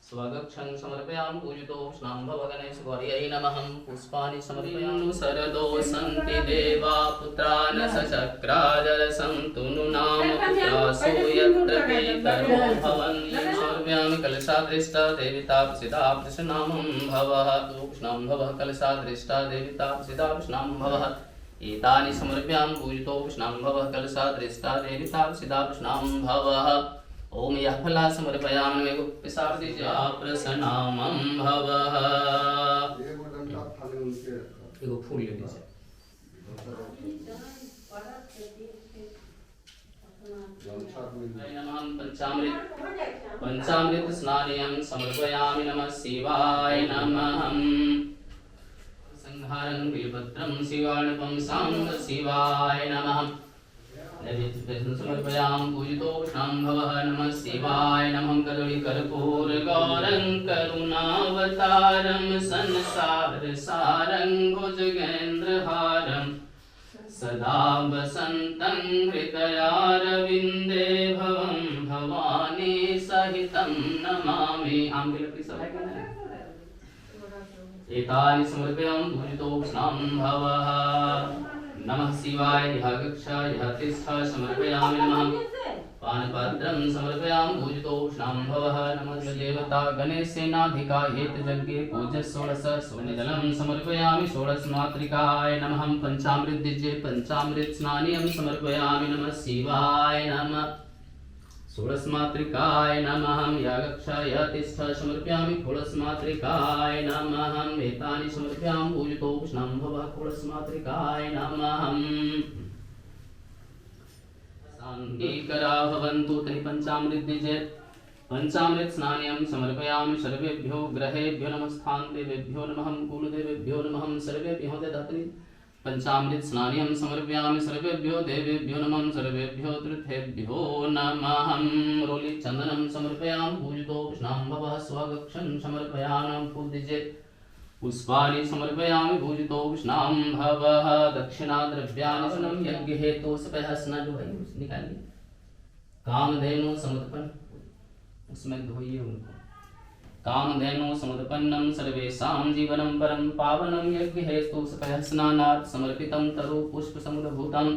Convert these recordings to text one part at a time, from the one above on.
स्वगक्षं समर्पयामि पूजितो स्नां भवगणेश गौर्यै नमः पुष्पाणि समर्पयामि शरदो सन्ति देवा पुत्रान् सचक्राजरसन्तु नुनाम पुत्रासो यत्र केतरो भवन्ति समर्पयामि कलशादृष्टा देविता प्रसिदा प्रसन्नामं भवः कृष्णां भवः कलशादृष्टा देविता प्रसिदा प्रसन्नां भवः एतानि समर्पयामि पूजितो स्नां भवः कलशादृष्टा देविता प्रसिदा प्रसन्नां भवः ओम यः फला समर्पयामि मे पिशाचिजा प्रसन्नामं भवः। एगो फूल ले लीजिए। पंचामृत स्नानयं समर्पयामि नमः शिवाय नमः। संहारं बिल्वपत्रं शिवार्णवं सांब शिवाय नमः। समर्पयामि पूजितो स्नां भवः नमः शिवाय नमः। कदलीकर्पूरगौरं करुणावतारं संसारसारं भुजगेन्द्रहारं सदा वसन्तं हृदयारविन्दे भवं भवानी सहितं नमामि। आम की लकड़ी सब है क्या? एतानि समर्पयामि पूजितो स्नां भवः नमः शिवाय। यः गच्छ यः तिष्ठ समर्पयामि नमः। पानपात्रं समर्पयामि पूजितो स्नां भवः नमः देवता गणेशेनाधिका हेतुयज्ञे पूज्य षोडश सोनिजलं समर्पयामि षोडशमातृकाय नमः। पंचामृत दीजिए। पंचामृत स्नानियं समर्पयामि नमः शिवाय नमः। षोडशमातृकाय नमः। यागक्ष यतिष्ठ समर्पयामि षोडशमातृकाय नमः। एतानि समर्पयामि पूजितो स्नां भवः षोडशमातृकाय नमः। शान्तिकरा भवन्तु। तर्हि पंचामृत दीजिए। पंचामृत स्नानियं समर्पयामि सर्वेभ्यो ग्रहेभ्यो नमस्तां देवेभ्यो नमः कुलदेवेभ्यो नमः सर्वेभ्यो ददाति। पंचामृत स्नानियं समर्पयामि सर्वेभ्यो देवेभ्यो नमः सर्वेभ्यो तीर्थेभ्यो नमः। रोली चंदनं समर्पयामि पूजितो स्नां भवः स्वगक्षं समर्पयामि फूल दीजिए। पुष्पाणि समर्पयामि पूजितो स्नां भवः। दक्षिणा द्रव्याणि सुनं यज्ञ हेतु स्पहसना जो है निकालिए। कामधेनु समुत्पन्न उसमें धोइए उनको। कामधेनु समुत्पन्नं सर्वेषां जीवनं परं पावनं यज्ञ हेतु स्पहस्नानात् समर्पितं तरु पुष्प समुद्भूतं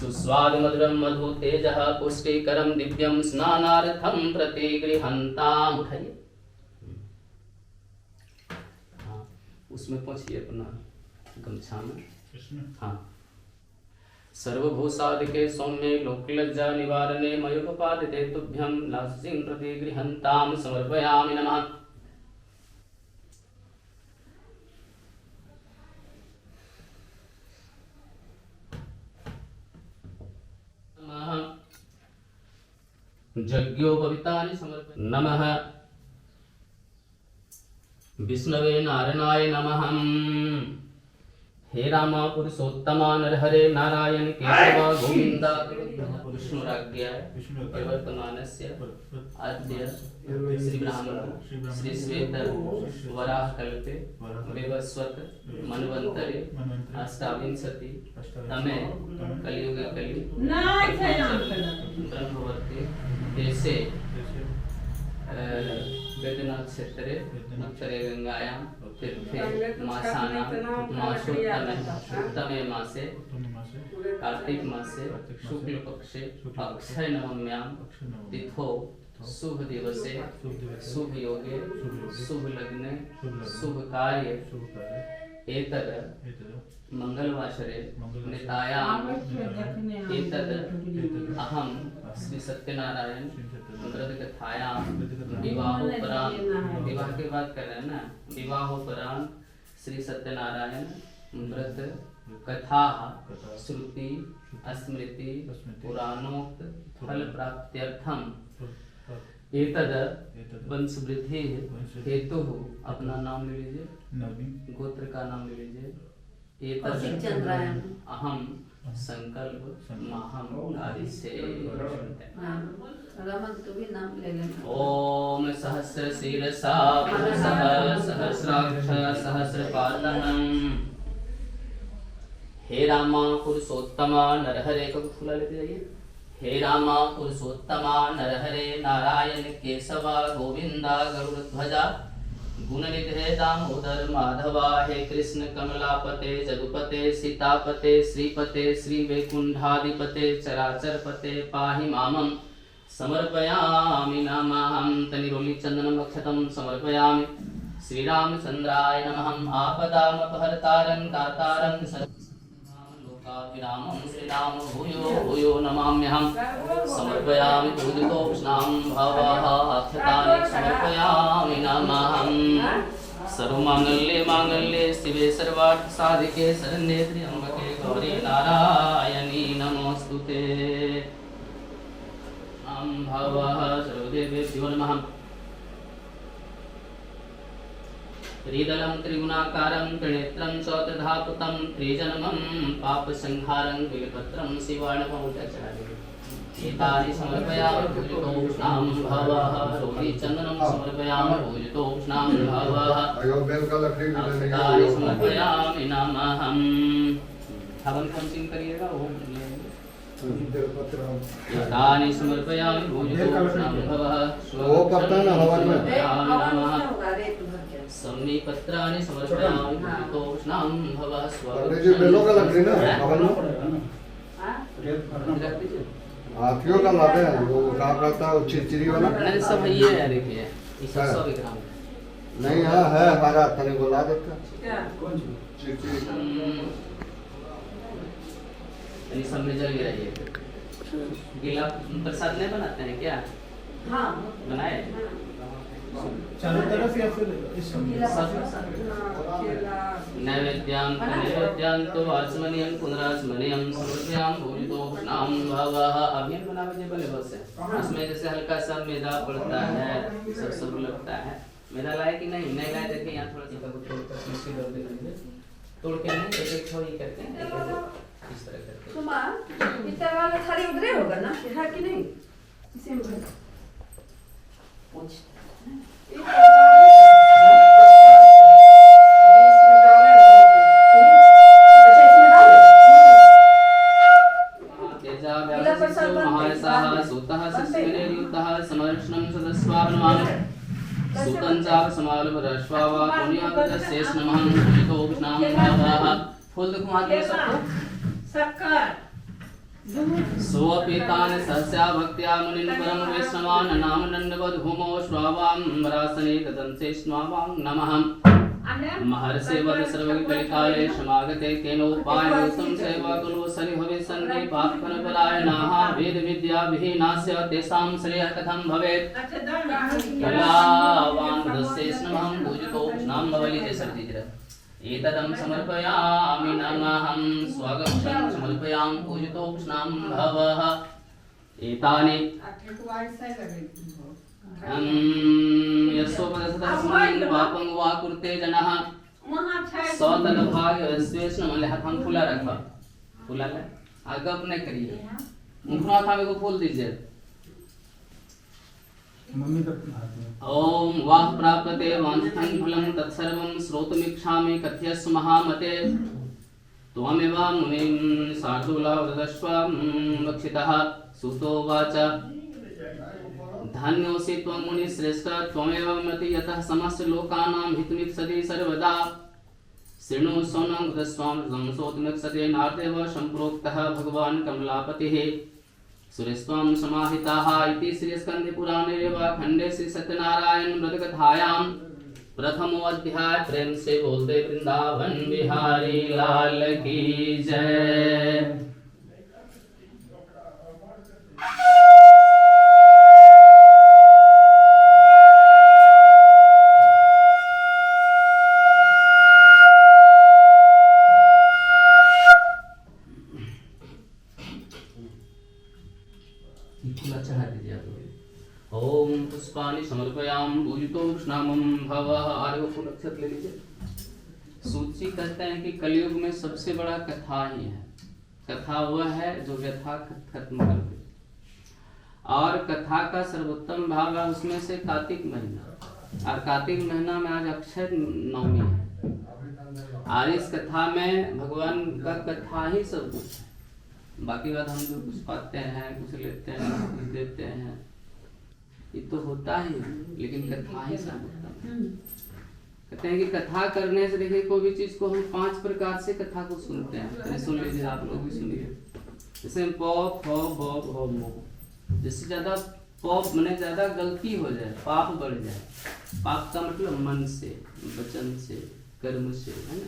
सुस्वादु मधुरं मधु तेजः पुष्टिकरं दिव्यं स्नानार्थं प्रतिगृहन्ताम्। उठाइए उसमें पहुंचिए अपना गमछा में। हाँ। सर्वभूषादिके सौम्ये लोकलज्जा निवारणे मयोपपादिते तुभ्यं लास्यं प्रतिगृहन्तां समर्पयामि नमः। यज्ञोपवीतानि समर्पयामि नमः। विष्णवे नारायणाय नमः। हे राम पुरुषोत्तमा नरहरे नारायण केशव गोविंद विष्णुराज्ञा प्रवर्तमानस्य आद्य श्री ब्राह्मण श्री श्वेत वराह कल्पे वैवस्वत मनवंतरे अष्टाविंशति तमे कलियुगे कलि ब्रह्मवर्ते देशे वेदनाथ क्षेत्रे उत्तरे गंगायां तीर्थे मासानां मासोत्तमे मासे कार्तिक मासे शुक्ल पक्षे अक्षय नवम्यां तिथौ शुभ दिवसे शुभ योगे शुभ लग्ने शुभ कार्ये एतद् मंगलवासरे नितायां एतद् अहं श्री सत्यनारायण व्रत कथायां विवाहोपरांत विवाह की बात कर रहे हैं ना। विवाहोपरांत श्री सत्यनारायण व्रत कथा श्रुति स्मृति पुराणोक्त फल प्राप्त्यर्थम एतद् वंश वृद्धि हेतु अपना नाम ले लीजिए। गोत्र का नाम ले लीजिए। एतद् अहम संकल्प महम आदिशे। ओम सहस्र शीर्षा पुरुषः सहस्राक्ष सहस्रपादः। हे रामा पुरुषोत्तमा नरहरे को फूला लेते जाइए। हे राम पुरुषोत्तमा नरहरे नारायण केशवा गोविंदा गरुड़ध्वजा गुणनिधे दामोदर माधवा। हे कृष्ण कमलापते जगुपते सीतापते श्रीपते श्री वैकुंठाधिपते चराचरपते पाहि मामं समर्पयामि नमः। तनिरोली चंदनम अक्षतम समर्पयामि। श्रीरामचंद्राय नमः। आपदामपहर्तारं दातारं लोकाभिरामं श्रीराम भूयो भूयो नमाम्यहम्। समर्पयामि पूजितोष्णां भवः अक्षतानि समर्पयामि नमः। सर्वमांगल्ये मांगल्ये शिवे सर्वार्थ साधिके शरण्ये त्र्यंबके गौरी नारायणी नमोस्तुते। भवः सर्वदेवेभ्यो नमः। त्रिदलं त्रिगुणाकारं त्रिनेत्रं चौतधापुतं त्रिजन्मं पापसंहारं बिल्वपत्रं शिवाणमौटचार्यम्। एतानि समर्पयामि पूजितोष्णां भवः। रोहिचन्दनं समर्पयामि पूजितोष्णां भवः। अक्षतानि समर्पयामि नमः। हवन कौन करिएगा वो एतानि समर्पयामि पूजितोष्णां भवः। वो करता है ना हवन में सम्मीपत्राणि समर्पयामि पूजितोष्णां भवः। जो बेलों का लकड़ी ना हवन में हाथियों का लाते हैं वो कहाँ करता है चिरचिरी वाला नहीं सब ये है देखिए इस 100 ग्राम नहीं हाँ है हमारा तने को ला देता क्या कौन चिरचिरी यानी सब में जल गिरा ये गीला प्रसाद नहीं बनाते हैं क्या? हाँ बनाए चारों तरफ या फिर इस नैवेद्यां तो आचमनीयं पुनराचमनीयं समर्पयामि पूजितोष्णां भवः। अभियान बना बजे पहले बस है इसमें जैसे हल्का सा मैदा पड़ता है सब लगता है। मैदा लाए कि नहीं लाए देखिए यहाँ थोड़ा सा तोड़ मिक्सी कर देंगे तोड़ के नहीं एक थोड़ी करते हैं इस तरह करके। सुमा इतना वाला थाली उधरे होगा ना है कि नहीं इसे में भर पूछ फूल सोऽपीतानि सहस्या भक्त्या मुनिन् परं वैष्णवान् नाम दण्डवद्भूमो श्वावाम्बरासने तदंसे स्नावां नमः। महर्षि वद सर्वकलिकाले समागते केनोपायेन संसेवा कुरु सरिभवे सन्ति पापफलपरायणाः वेद विद्याविहीनास्य तेषां श्रेयः कथं भवेत्। कलावान् तदंसे स्नावां पूजितोष्णां भवली जसर्जिजर एतदं समर्पयामि नमः। स्वागतं समर्पयामि पूजितोष्णां भवः। एतानि यस्सोपदसदस्मन् पापं वा कुरुते जनः सतदभाग्यस्वेष्ण हाथ फूला रखा फूला ले आगे अपने करिए मुखना था को फूल दीजिए। मम्मी का हाथ में ओम वाह प्राप्यते वांछितं फलं तत्सर्वं श्रोतुमिच्छामि कथयस्व महामते त्वमेव मुनिं साधुला वदस्व वक्षितः। सुतो वाच धन्योऽसि त्वं मुनिश्रेष्ठ त्वमेव मति यतः समस्त लोकानां हितमिच्छति सर्वदा। शृणु सोनं कृतस्वां संसोतमिच्छते नार्देव सम्प्रोक्तः भगवान् कमलापतिः। सुरेस्त्वं समाहिताः इति श्रीस्कन्धे पुराणे रेवाखण्डे श्री सत्यनारायण व्रतकथायां प्रथमो अध्याय। प्रेम से बोलते वृंदावन बिहारी लाल की जय। चढ़ा दीजिए आप। ओम पुष्पाणि समर्पयामि पूजितोष्णां भवः। आर्य फूल अक्षत ले लीजिए। सूची कहते हैं कि कलयुग में सबसे बड़ा कथा ही है। कथा वह है जो व्यथा खत्म कर दे और कथा का सर्वोत्तम भाग है उसमें से कार्तिक महीना और कार्तिक महीना में आज अक्षय नवमी है और इस कथा में भगवान का कथा ही सब कुछ है। बाकी बात हम जो कुछ पाते हैं, कुछ लेते हैं, कुछ देते हैं, ये तो होता ही है, लेकिन कथा ही सब होता है। कहते हैं कि कथा करने से, देखिए कोई भी चीज को हम 5 प्रकार से कथा को सुनते हैं। सुन लीजिए, आप लोग भी सुनिए। जैसे प फ ब भ म, जिससे ज्यादा पाप मैंने ज्यादा गलती हो जाए, पाप बढ़ जाए। पाप का मतलब मन से, वचन से, कर्म से, है ना,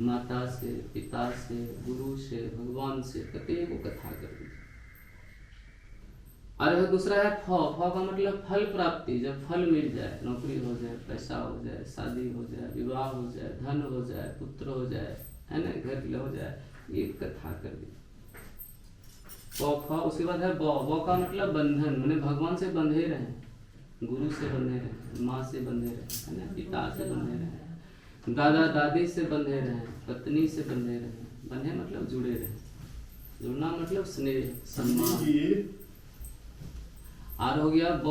माता से, पिता से, गुरु से, भगवान से, कहते को कथा कर दीजिए। और दूसरा है फ का मतलब फल प्राप्ति, जब फल मिल जाए, नौकरी हो जाए, पैसा हो जाए, शादी हो जाए, विवाह हो जाए, धन हो जाए, पुत्र हो जाए, है ना, घर हो जाए, ये कथा कर दी। उसके बाद है ब का मतलब बंधन, मैंने भगवान से बंधे रहे, गुरु से बंधे रहे, माँ से बंधे रहे, है ना, पिता से बंधे रहे, दादा दादी से बंधे रहे, पत्नी से बंधे रहे। बंधे मतलब जुड़े रहे, जुड़ना मतलब स्नेह, सम्मान। और हो गया ब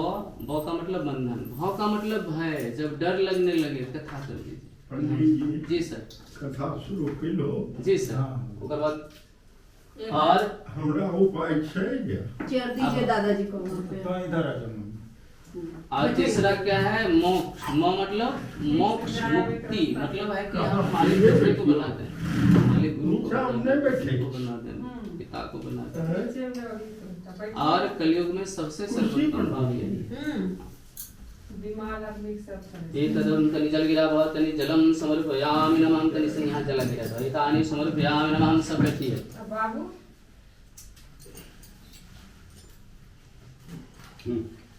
का मतलब बंधन। भ का मतलब भय, जब डर लगने लगे कथा कर दीजिए। जी सर, कथा शुरू कर लो। जी सर। उसके बाद और हमरा उपाय छै चेयर दीजिए दादाजी को वहाँ पे। तो इधर आ जाओ। और तीसरा क्या है, मोक्ष। मतलब मोक्ष, मुक्ति, मतलब है कि हम हमारे गुरु को बनाते हैं, हमारे गुरु को बनाते हैं, पिता को बनाते हैं। और कलयुग में सबसे सर्वोत्तम भाव यही है। एक कदम तनि जल गिरा बहुत, तनि जलम समर्पयामि नमः, तनि से यहाँ जल गिरा था, इतानि समर्पयामि नमः। हम सब बैठिए। बाबू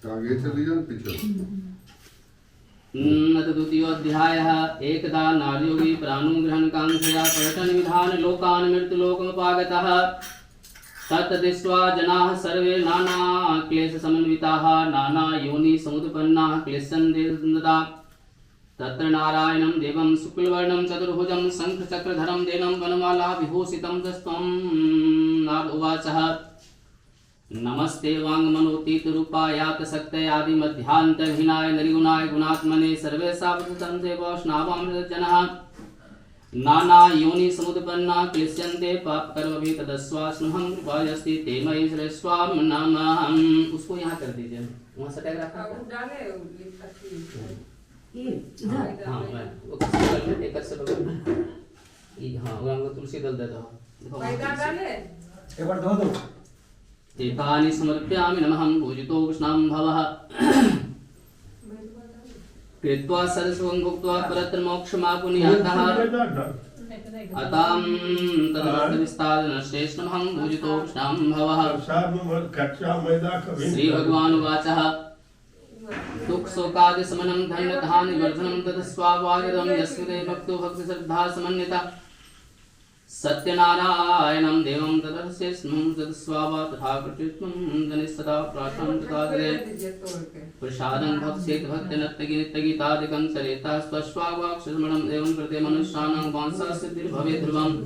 आगे चली जाओ, पीछे। द्वितीयोऽध्यायः। एकदा नारयोगी प्राणुग्रहण कांक्षया पर्यटन विधान लोकान् मृत्युलोकमुपागतः। तत् दृष्ट्वा जनाः सर्वे नाना क्लेश समन्विताः, नाना योनि समुत्पन्नाः क्लेशन्ते तदा। तत्र नारायणं देवं शुक्लवर्णं चतुर्भुजं शङ्खचक्रधरं देवं वनमाला विभूषितं दृष्ट्वा नारद उवाचः, नमस्ते वाङ्मनोतीतरूपायात शक्तयादि मध्यान्तर्हीनाय निर्गुणाय गुणात्मने सर्वेशावतंसे वैष्णवामृतजनः। नाना योनि समुत्पन्ना क्लिश्यन्ते पापकर्मभिः तदस्वास्महं कृपायास्ति ते मयि श्रेष्ठस्वाम नमः। उसको यहाँ कर दीजिए, वहाँ सटक रखा हाँ मैं वो किसी में एक से बगल ये हाँ वो हमको तुलसी दल दे दो एक बार धो दो। एतानि समर्पयामि नमः। पूजितो कृष्णं भवः कृत्वा सरस्वं भुक्त्वा परत्र मोक्षमापुनीयातः। अतां तदर्थविस्तारेण श्रेष्ठमहं पूजितो कृष्णं भवः। श्री भगवान् उवाचः, दुःख शोकादि समनं धन्य धान्य वर्धनं ततस्वावागतं यस्मिते भक्तो भक्ति श्रद्धा समन्वितः। सत्यनारायणं देवं तदर्शेष्णं तदस्वावा तथा कृत्वं जनिस्तथा प्रार्थनं तथा करे। प्रसादं भक्षेत भक्तिनत्तगी नित्यगीतादिकं चरेता स्वश्वावाक्श्रमणं एवं कृते मनुष्याणां वांसा सिद्धिर्भवेत् ध्रुवम्।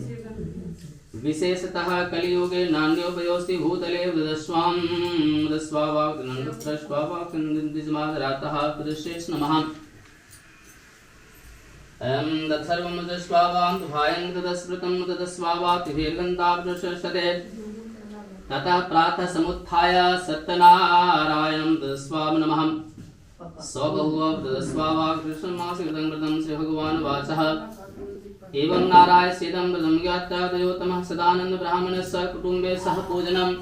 विशेषतः कलियुगे नान्योपयोऽस्ति भूतले ददस्वां ददस्वावाक्नन्दस्वावाक्नन्दिजमादरातः तदशेष नमः। तत्सर्वं तदस्वावां तुभायं तदस्मृतं तदस्वावातिभिर्गन्ताभ्यशते। ततः प्रातः समुत्थाय सत्यनारायणं तदस्वां नमः। स्वबहुवः तदस्वावाकृष्णमासिकृतं कृतं श्रीभगवान् वाचः। एवं नारायणेदं व्रतं ज्ञात्वा तयोतमः सदानंद ब्राह्मणस्य कुटुम्बे सह पूजनं।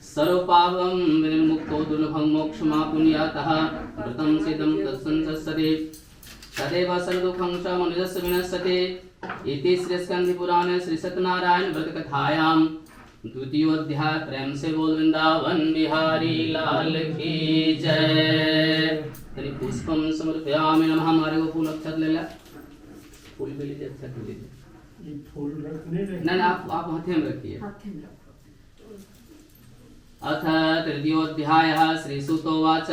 सर्वपापं विनिर्मुक्तो दुर्लभं मोक्षमापुनीयातः। व्रतं सेदं तत्संसस्यते तदेव सर्वदुःखं च मनुजस्य विनश्यते। इति श्रीस्कन्धपुराणे श्री सत्यनारायण व्रत कथायां द्वितीयोऽध्याय। प्रेम से बोल वृंदावन बिहारी लाल की जय। तनि पुष्पं समर्पयामि नमः। हमारे को फूल अक्षत ले ला, फूल भी लीजिए, अक्षत भी लीजिए। ये फूल रखने नहीं आप हाथे में रखिए। अथ तृतीयोऽध्यायः। श्रीसूतोवाच,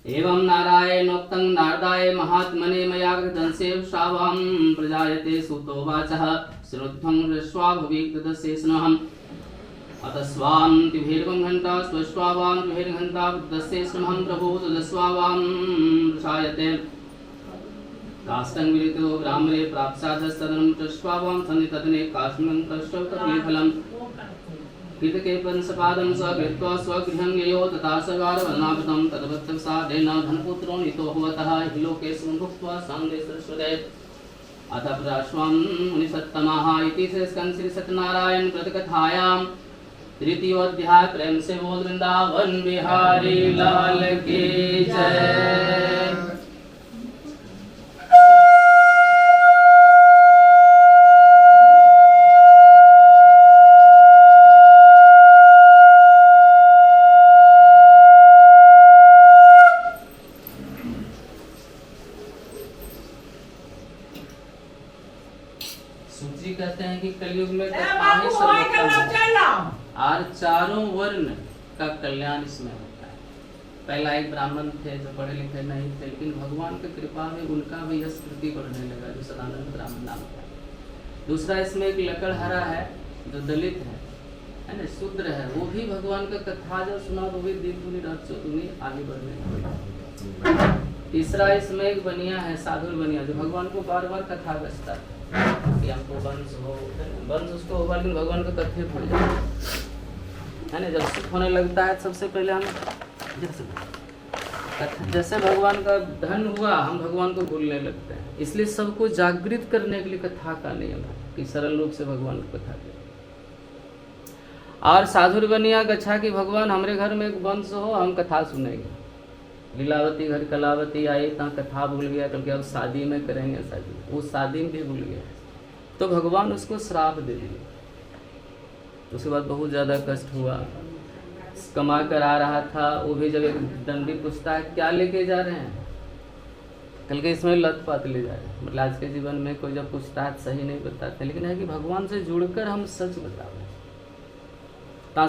एवं नारायणोक्तं नारदाय महात्मने मया कृतं सेवशावां प्रजायते। सूतोवाचः, श्रुत्वं दृष्ट्वा भुवि तदस्येष्णहम्। अतः स्वां तिभिर्वं घण्टा स्वश्वावां तिभिर्घण्टा तदस्येष्णहं प्रभो तदस्वावां प्रजायते। काष्ठं विदितो ब्राह्मणे प्राप्स्यादस्तदनं पृष्ट्वावां सन्नि तदने काष्ठं पृष्टौ तत्फलं कृतके पंसपादं स कृत्वा स्वगृहं ययो तथा सगारवनागतं तद्वत्सादेन धनपुत्रो नीतो भवतः हि लोकेऽस्मिन् भुक्त्वा सान्देशश्रुते अथ प्राश्वं मुनिसत्तमः इति श्री सत्यनारायण व्रतकथायां तृतीयोऽध्याय। प्रेम से बोल वृंदावन बिहारी लाल की जय। सूची कहते हैं कि कलयुग में और चारों वर्ण का कल्याण इसमें होता है। पहला एक ब्राह्मण थे जो पढ़े लिखे नहीं थे, लेकिन भगवान की कृपा में उनका भी यश कृति बढ़ने लगा, जो सदानंद ब्राह्मण नाम का। दूसरा इसमें एक लकड़हारा है जो दलित है ना, शूद्र है, वो भी भगवान का कथा जो सुना वो भी दिन दुनी रात चौदुनी आगे बढ़ने लगा। तीसरा इसमें एक बनिया है, साधु बनिया, जो भगवान को बार बार कथा गसता है कि हमको वंश हो, वंश उसको होगा लेकिन भगवान का कथे भूल जाए है ना। जब सुख होने लगता है सबसे पहले हम जैसे भगवान का धन हुआ हम भगवान को भूलने लगते हैं। इसलिए सबको जागृत करने के लिए कथा का नियम है कि सरल रूप से भगवान को कथा दे। और साधु बनिया गच्छा कि भगवान हमारे घर में एक वंश हो, हम कथा सुनेंगे। लीलावती घर कलावती आई तो कथा भूल गया, क्योंकि अब शादी में करेंगे शादी, वो शादी में भी भूल गया तो भगवान उसको श्राप दे दिए। उसके बाद बहुत ज़्यादा कष्ट हुआ, कमा कर आ रहा था, वो भी जब एक दंडी पूछता है क्या लेके जा रहे हैं, कल के इसमें लत पात ले जा रहे हैं। मतलब आज के जीवन में कोई जब पूछता है सही नहीं बताते, लेकिन है कि भगवान से जुड़कर हम सच बता रहे हैं।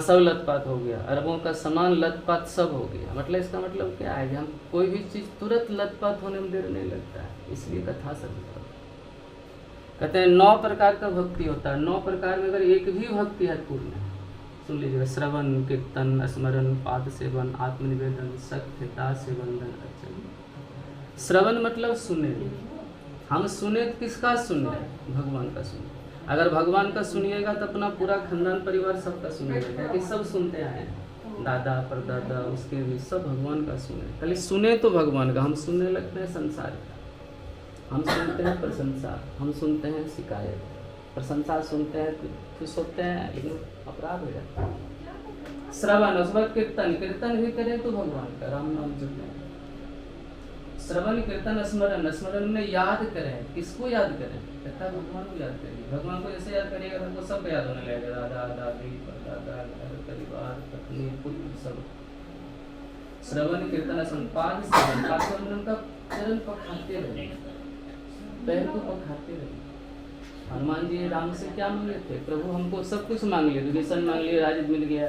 सब लतपात हो गया, अरबों का समान लतपात सब हो गया। मतलब इसका मतलब क्या है कि हम कोई भी चीज़ तुरंत लतपात होने में देर नहीं लगता है, इसलिए कथा सब कहते हैं 9 प्रकार का भक्ति होता है। 9 प्रकार में अगर एक भी भक्ति है पूर्ण है, सुन लीजिएगा, श्रवण कीर्तन स्मरण पाद सेवन आत्मनिवेदन सत्य दास्य वंदन अर्चन। श्रवण मतलब सुने, हम सुने किसका सुने, भगवान का सुने। अगर भगवान का सुनिएगा तो अपना पूरा खानदान परिवार सबका सुनिएगा, कि सब सुनते आए, दादा परदादा उसके भी सब भगवान का सुने। खाली सुने तो भगवान का, हम सुनने लगते हैं संसार का। हम सुनते हैं प्रशंसा, हम सुनते हैं शिकायत, प्रशंसा सुनते हैं खुश होते हैं, लेकिन अपराध हो जाता है। श्रवण उसके बाद कीर्तन, कीर्तन भी करें तो भगवान का राम नाम जपे। श्रवण कीर्तन स्मरण, स्मरण में याद करें, किसको याद करें, कहता है भगवान को याद करिए। भगवान को जैसे याद करिएगा तो सबको याद होने लगेगा, दादा दादी परदादा घर परिवार पत्नी पुत्र सब। श्रवण कीर्तन स्मरण पाद सेवन, पाद सेवन का चरण पखाते रहे, पैर को पखाते रहे। हनुमान जी राम से क्या मांगे थे, प्रभु हमको सब कुछ मांग लिया, विभीषण मांग लिया, राज मिल गया,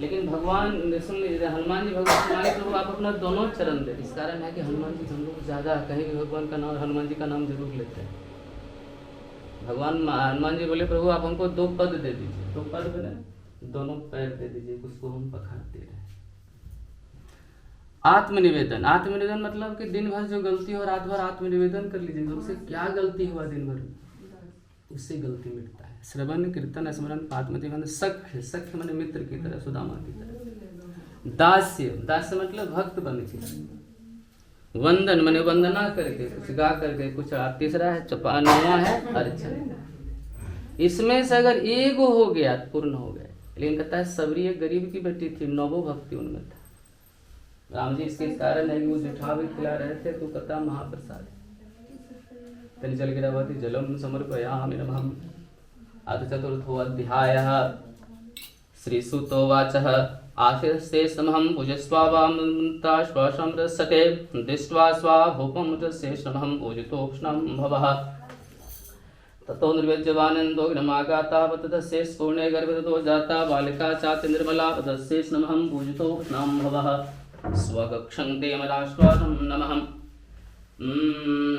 लेकिन भगवान सुन लीजिए, हनुमान जी भगवान से मांगे प्रभु आप अपना दोनों चरण दे। इस कारण है कि हनुमान जी हम लोग ज़्यादा कहीं भी भगवान का नाम, हनुमान जी का नाम जरूर लेते हैं। हनुमान जी बोले प्रभु आप हमको 2 पद दे दीजिए, 2 पद बने, दोनों पैर दे दीजिए, उसको हम पखाते रहे। आत्मनिवेदन, आत्मनिवेदन मतलब कि दिन भर जो गलती हो रात भर आत्मनिवेदन कर लीजिए, उससे क्या गलती हुआ दिन भर, उससे गलती मिटता है। श्रवण कीर्तन स्मरण आत्मनिवेदन सख्य, सख्य माने मित्र की तरह, सुदामा की तरह। दास्य, दास्य मतलब भक्त बन के। वंदन माने वंदना करके, कुछ गा करके, कुछ। तीसरा है नौवां है अर्चन। इसमें से अगर एक हो गया पूर्ण हो गया। लेकिन कहता है सबरी एक गरीब की बेटी थी, 9 भक्ति उनमें था। राम जी इसके कारण है कि वो जुठा भी खिला रहे थे तो कहता महाप्रसाद जल गिरावती जलम समर्पयामि नमः। अथ चतुर्थो अध्यायः। श्रीसुतोवाचः आशीर्षेषमहं पूजस्वावामन्ताश्वासं रसते दृष्ट्वा स्वाभूपं रसेषमहं पूजितोष्णं भवः। ततो निर्वेज्यवानन्दो gnamaगाता वतदशेषपूर्णे गर्भतो जाता बालिका चाति निर्मला वतदशेषमहं पूजितोष्णं भवः। स्वकक्षं देमराश्वासं नमः।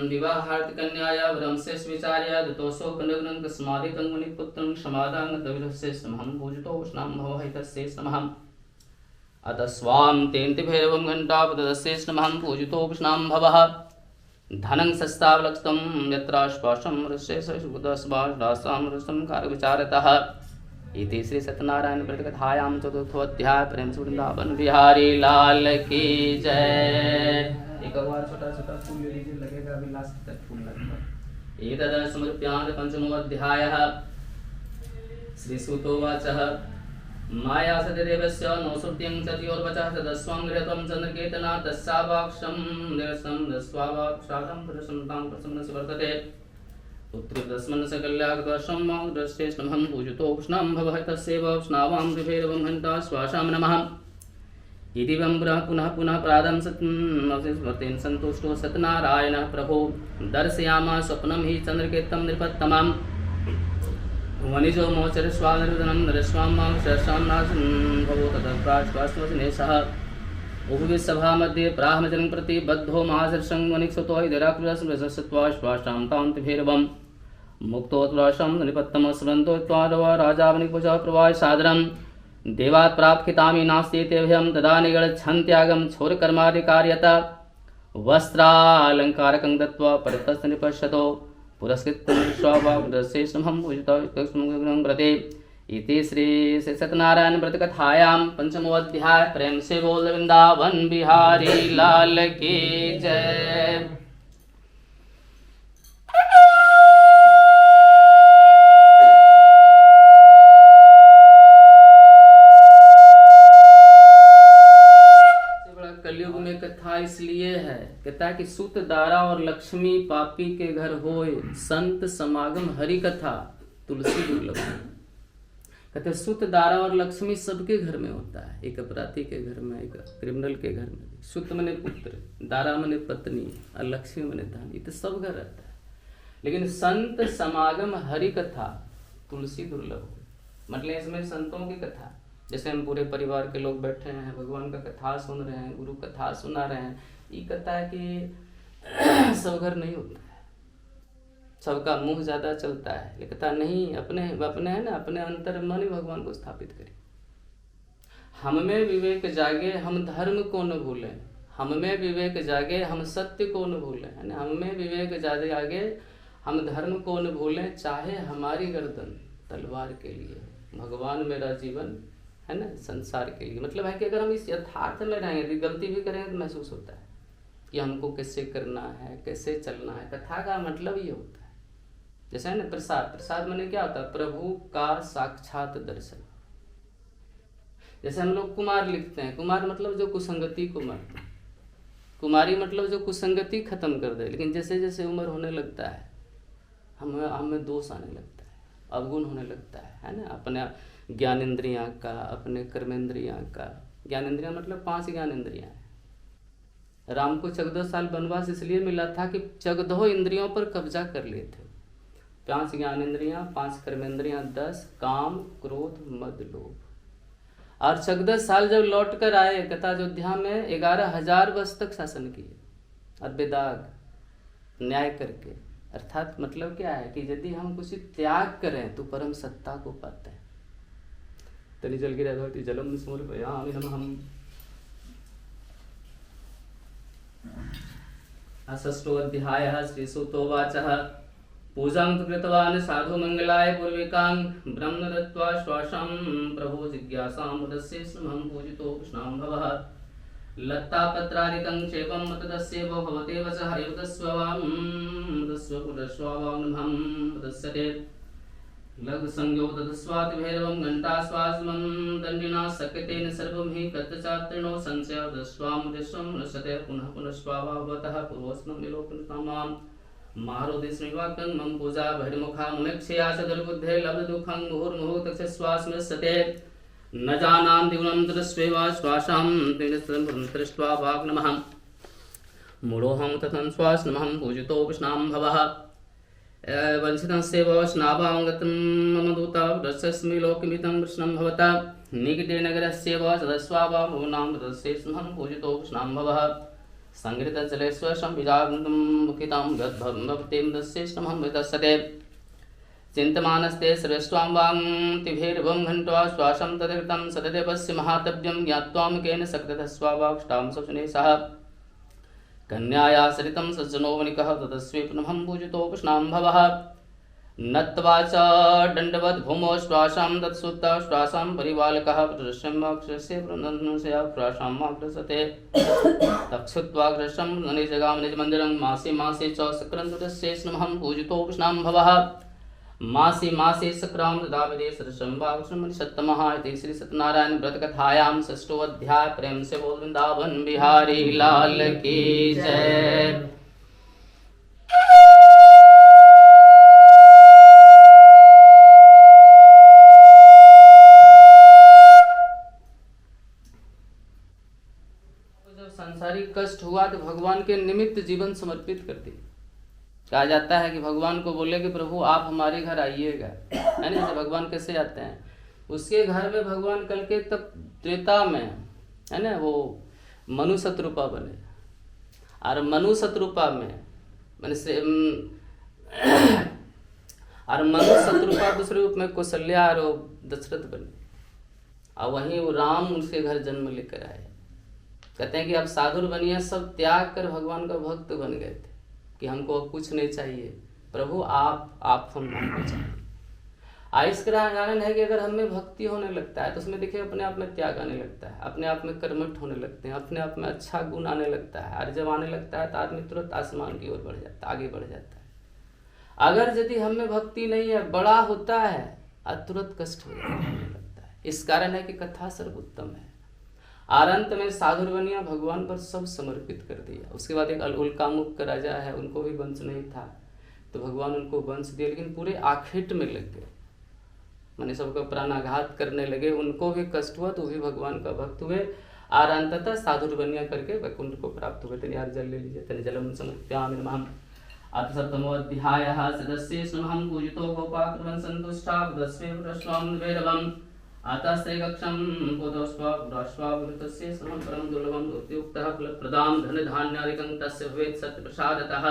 विवाहार्थकन्याया ब्रह्मशेष विचार्य दतोषोपनग्नं कस्मादितं मुनिपुत्रं क्षमादाङ्गतविरशेषमहं पूजितोष्णं भवः इतशेषमहः। अतः स्वां तेन्ति भैरवं घण्टापदशेषमहं पूजितोष्णं भवः। धनं सस्तावलक्षितं यत्राश्वासं ऋषेशुदस्वासां ऋषं कारविचारतः। इति श्री सत्यनारायण व्रत कथायां चतुर्थोऽध्याय। प्रेम से वृंदावन बिहारी लाल की जय। एक बार छोटा छोटा फूल ले लीजिए, लगेगा अभी लास्ट तक फूल लगेगा। एतद् समर्प्याद पंचमोऽध्यायः। श्रीसूतोवाचः माया सत्यदेवस्य नौसुर्त्यं चतुर्वचः तदस्वां गृहत्वं चन्द्रकेतना तस्यावाक्षं देवस्तं दस्वावाक्षादं पुरुषं तां प्रसन्नस्य वर्तते। पुत्रदस्मन् सकल्यागदर्शं माद्रश्रेष्ठमहं पूजितो उष्णं भवः तस्यैव उष्णावां विभेरवं हन्ता श्वासां नमः। इति वं पुनः पुनः प्रादं स्मृतेन सन्तुष्टो सत्यनारायणः प्रभो दर्शयामास स्वप्नं हि चन्द्रकेतं नृपत्तमम्। वनिजो मोचर स्वानरुदनं नरस्वां मां शरसां नासं भवो ततः प्राश्वासवचनेशः। उभवे सभा मध्ये ब्राह्मजनं प्रति बद्धो महाशर्षं वनिक्षतो हिराकृतस्मृतस्त्वाश्वासां तान्तिभैरवं मुक्तोत्प्राशं निपत्तमस्मरन्तो त्वारवा राजा वनिकवचः प्रवाह सादरं। देवात् प्राप्तितामि नास्ति तेभ्यं तदा निगच्छन्त्यागं छोरकर्मादिकार्यत। वस्त्रालङ्कारकं दत्त्वा परतस्य निपश्यतो पुरस्कृतं व्रते। इति श्री सत्यनारायण व्रत कथायां पंचमोऽध्याय। प्रेम से बोल वृंदावन बिहारी लाल की जय। कलयुग में कथा इसलिए है, कहता है कि सुत दारा और लक्ष्मी पापी के घर होए, संत समागम हरि कथा तुलसी दुर्लभ। कहते सुत दारा और लक्ष्मी सबके घर में होता है, एक अपराधी के घर में, एक क्रिमिनल के घर में। सुत मने पुत्र, दारा मने पत्नी और लक्ष्मी मने धन, ये तो सब घर रहता है। लेकिन संत समागम हरि कथा तुलसी दुर्लभ। मतलब इसमें संतों की कथा, जैसे हम पूरे परिवार के लोग बैठे हैं, भगवान का कथा सुन रहे हैं, गुरु कथा सुना रहे हैं, ये कथा है कि सब घर नहीं होता है, सबका मुंह ज्यादा चलता है। लेकिन कथा नहीं, अपने है ना, अपने अंतर मन ही भगवान को स्थापित करें। हम में विवेक जागे हम धर्म को न भूलें, हम में विवेक जागे हम सत्य को न भूलें, है ना। हम में विवेक जागे हम धर्म को न भूलें, चाहे हमारी गर्दन तलवार के लिए, भगवान मेरा जीवन, है ना, संसार के लिए। मतलब है कि अगर हम इस यथार्थ में रहेंगे, यदि गलती भी करेंगे तो महसूस होता है कि हमको कैसे करना है, कैसे चलना है। कथा का मतलब ये होता है, जैसे है ना प्रसाद, प्रसाद माने क्या होता है, प्रभु का साक्षात दर्शन। जैसे हम लोग कुमार लिखते हैं, कुमार मतलब जो कुसंगति को मारते, कुमारी मतलब जो कुसंगति खत्म कर दे। लेकिन जैसे जैसे उम्र होने लगता है, हमें दोष आने लगता है, अवगुण होने लगता है ना। अपने ज्ञानेंद्रियां का, अपने कर्मेंद्रियां का। ज्ञानेंद्रियां मतलब 5 ज्ञानेंद्रियां हैं। राम को 14 साल वनवास इसलिए मिला था कि 14 इंद्रियों पर कब्जा कर लिए थे। 5 ज्ञानेंद्रियां, 5 कर्मेंद्रियां, 10 काम क्रोध मद लोभ। और 14 साल जब लौट कर आए, कथा अयोध्या में 11,000 वर्ष तक शासन किए और बेदाग न्याय करके। अर्थात मतलब क्या है कि यदि हम कुछ त्याग करें तो परम सत्ता को पाते हैं। तनि जल गिरा भवति जलम समर्पयामि नमः। षष्ठो अध्यायः। श्रीसूतोवाचः पूजां तु कृतवान् साधु मंगलाय पूर्विकां ब्रह्म दत्त्वा श्वासां प्रभो जिज्ञासां मुदस्य स्महं पूजितो कृष्णां भवः। लत्तापत्रादिकं क्षेपं मतदस्यैव भवते वचः एव तस्वां तस्य पुरस्वां नमः तस्यते लघु संज्ञो तदस्वाति भैरवं घंटास्वास्मं दण्डिना सक्यतेन सर्वं हि कत्तचात्रिणो संशय दस्वां दस्वं नश्यते पुनः पुनः स्वाभावतः पूर्वस्नं विलोकनतामां मारोदिस्मिवाक्यं मम पूजा बहिर्मुखा मुमेक्षया च दुर्बुद्धे लब्ध दुःखं मुहुर्मुहुः तक्षस्वास्मस्यते न जानां दिवनं तदस्वेव श्वासां दृष्ट्वा वाक् नमः मूढोऽहं तथं श्वास नमः पूजितो कृष्णां भवः। वंशितं सेव स्नाभाङ्गतं मम दूता रसस्मि लोकमितं कृष्णं भवता निकटे नगरस्यैव सदस्वाभावनां तदस्येष्महं पूजितो कृष्णां भवः। संगृतजलेश्वरं विजागन्तं मुखितां गद्भवतीं तस्येष्महं वितस्यते चिन्तमानस्ते सर्वेष्वां वां तिभैर्वं घण्ट्वा श्वासं तदकृतं सतदेवस्य महातव्यं ज्ञात्वा मुखेन सक्ततः स्वावाक्ष्टां शोचने सह कन्याया सरितं सज्जनो वनिकः ततस्वे पुनः पूजितोपस्नां भवः नत्वा च दण्डवद् भूमौ श्वासां तत्सुत्ता श्वासां परिबालकः पुरुषस्य प्रनन्दनस्य श्वासां माग्रसते तक्षुत्वाग्रसं निजगाम निजमन्दिरं मासे मासे च सक्रन्दुतस्य स्नमहं पूजितोपस्नां भवः मासे मासे सक्राम दावदे सरसंभावसमनि सत्तमः इति श्री सत्यनारायण व्रत कथायां षष्ठो अध्याय। प्रेम से बोल वृंदावन बिहारी लाल की जय। जब सांसारिक कष्ट हुआ तो भगवान के निमित्त जीवन समर्पित कर दी। कहा जाता है कि भगवान को बोले कि प्रभु आप हमारे घर आइएगा, है ना। जैसे भगवान कैसे आते हैं, उसके घर में भगवान कल के तब त्रेता में, है ना, वो मनु शत्रुपा बने। और मनु शत्रुपा में मैंने से और मनु शत्रुपा दूसरे रूप में कौशल्या और दशरथ बने। और वहीं वो राम उनके घर जन्म लेकर आए। कहते हैं कि अब साधु बनिए, सब त्याग कर भगवान का भक्त बन गए थे कि हमको अब कुछ नहीं चाहिए, प्रभु आप हमको चाहिए। इसका कारण है कि अगर हमें भक्ति होने लगता है तो उसमें देखिए अपने आप में त्याग आने लगता है, अपने आप में कर्मठ होने लगते हैं, अपने आप में अच्छा गुण आने लगता है। और जब आने लगता है तो आदमी तुरंत आसमान की ओर बढ़ जाता है, आगे बढ़ जाता है। अगर यदि हमें भक्ति नहीं है, बड़ा होता है और तुरंत कष्ट होने लगता है। इस कारण है कि कथा सर्वोत्तम है। और अंत में साधु बनिया भगवान पर सब समर्पित कर दिया। उसके बाद एक उल्कामुख का राजा है, उनको भी वंश नहीं था तो भगवान उनको वंश दिया, लेकिन पूरे आखेट में लग गए, माने सबका प्राणाघात करने लगे। उनको भी कष्ट हुआ तो भी भगवान का भक्त हुए और अंततः साधु बनिया करके वैकुंठ को प्राप्त हुए। तनि यार जल ले लीजिए। तनि जलम समर्पयामि नमः। अथ सप्तमोऽध्यायः सदस्ये स्महं पूजितो गोपाकृवन् सन्तुष्टा बुधस्वे प्रश्वां वैरवम् आता श्रीकक्षं पुदस्वावृतस्य समं परं दुर्लभं उक्तः फलप्रदां धनधान्यादिकं तस्य भवेत् सत्यप्रसादतः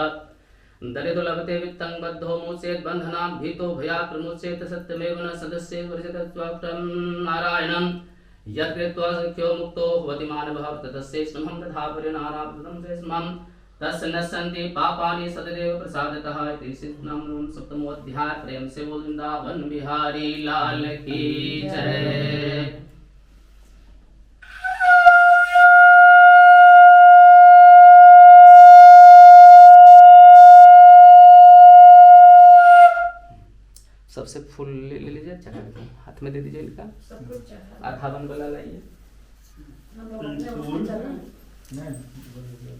दरिद्रो लभते वित्तं बद्धो मोचेत् बन्धनात् भीतो भयात् प्रमोचेत् सत्यमेव न सदस्ये वर्जितत्वं नारायणं यत् कृत्वा सख्यो मुक्तो भवति मानवः ततस्य स्महं तथा परिणारावृतं से स्महं तस्य नश्यन्ति पापानि सदैव प्रसादतः इति सिद्धनाम सप्तमो अध्याय। प्रेम से बोल वृंदावन बिहारी लाल की जय। सबसे फूल ले लीजिए, चढ़ा हाथ में दे दीजिए इनका, आधा बन वाला लाइए।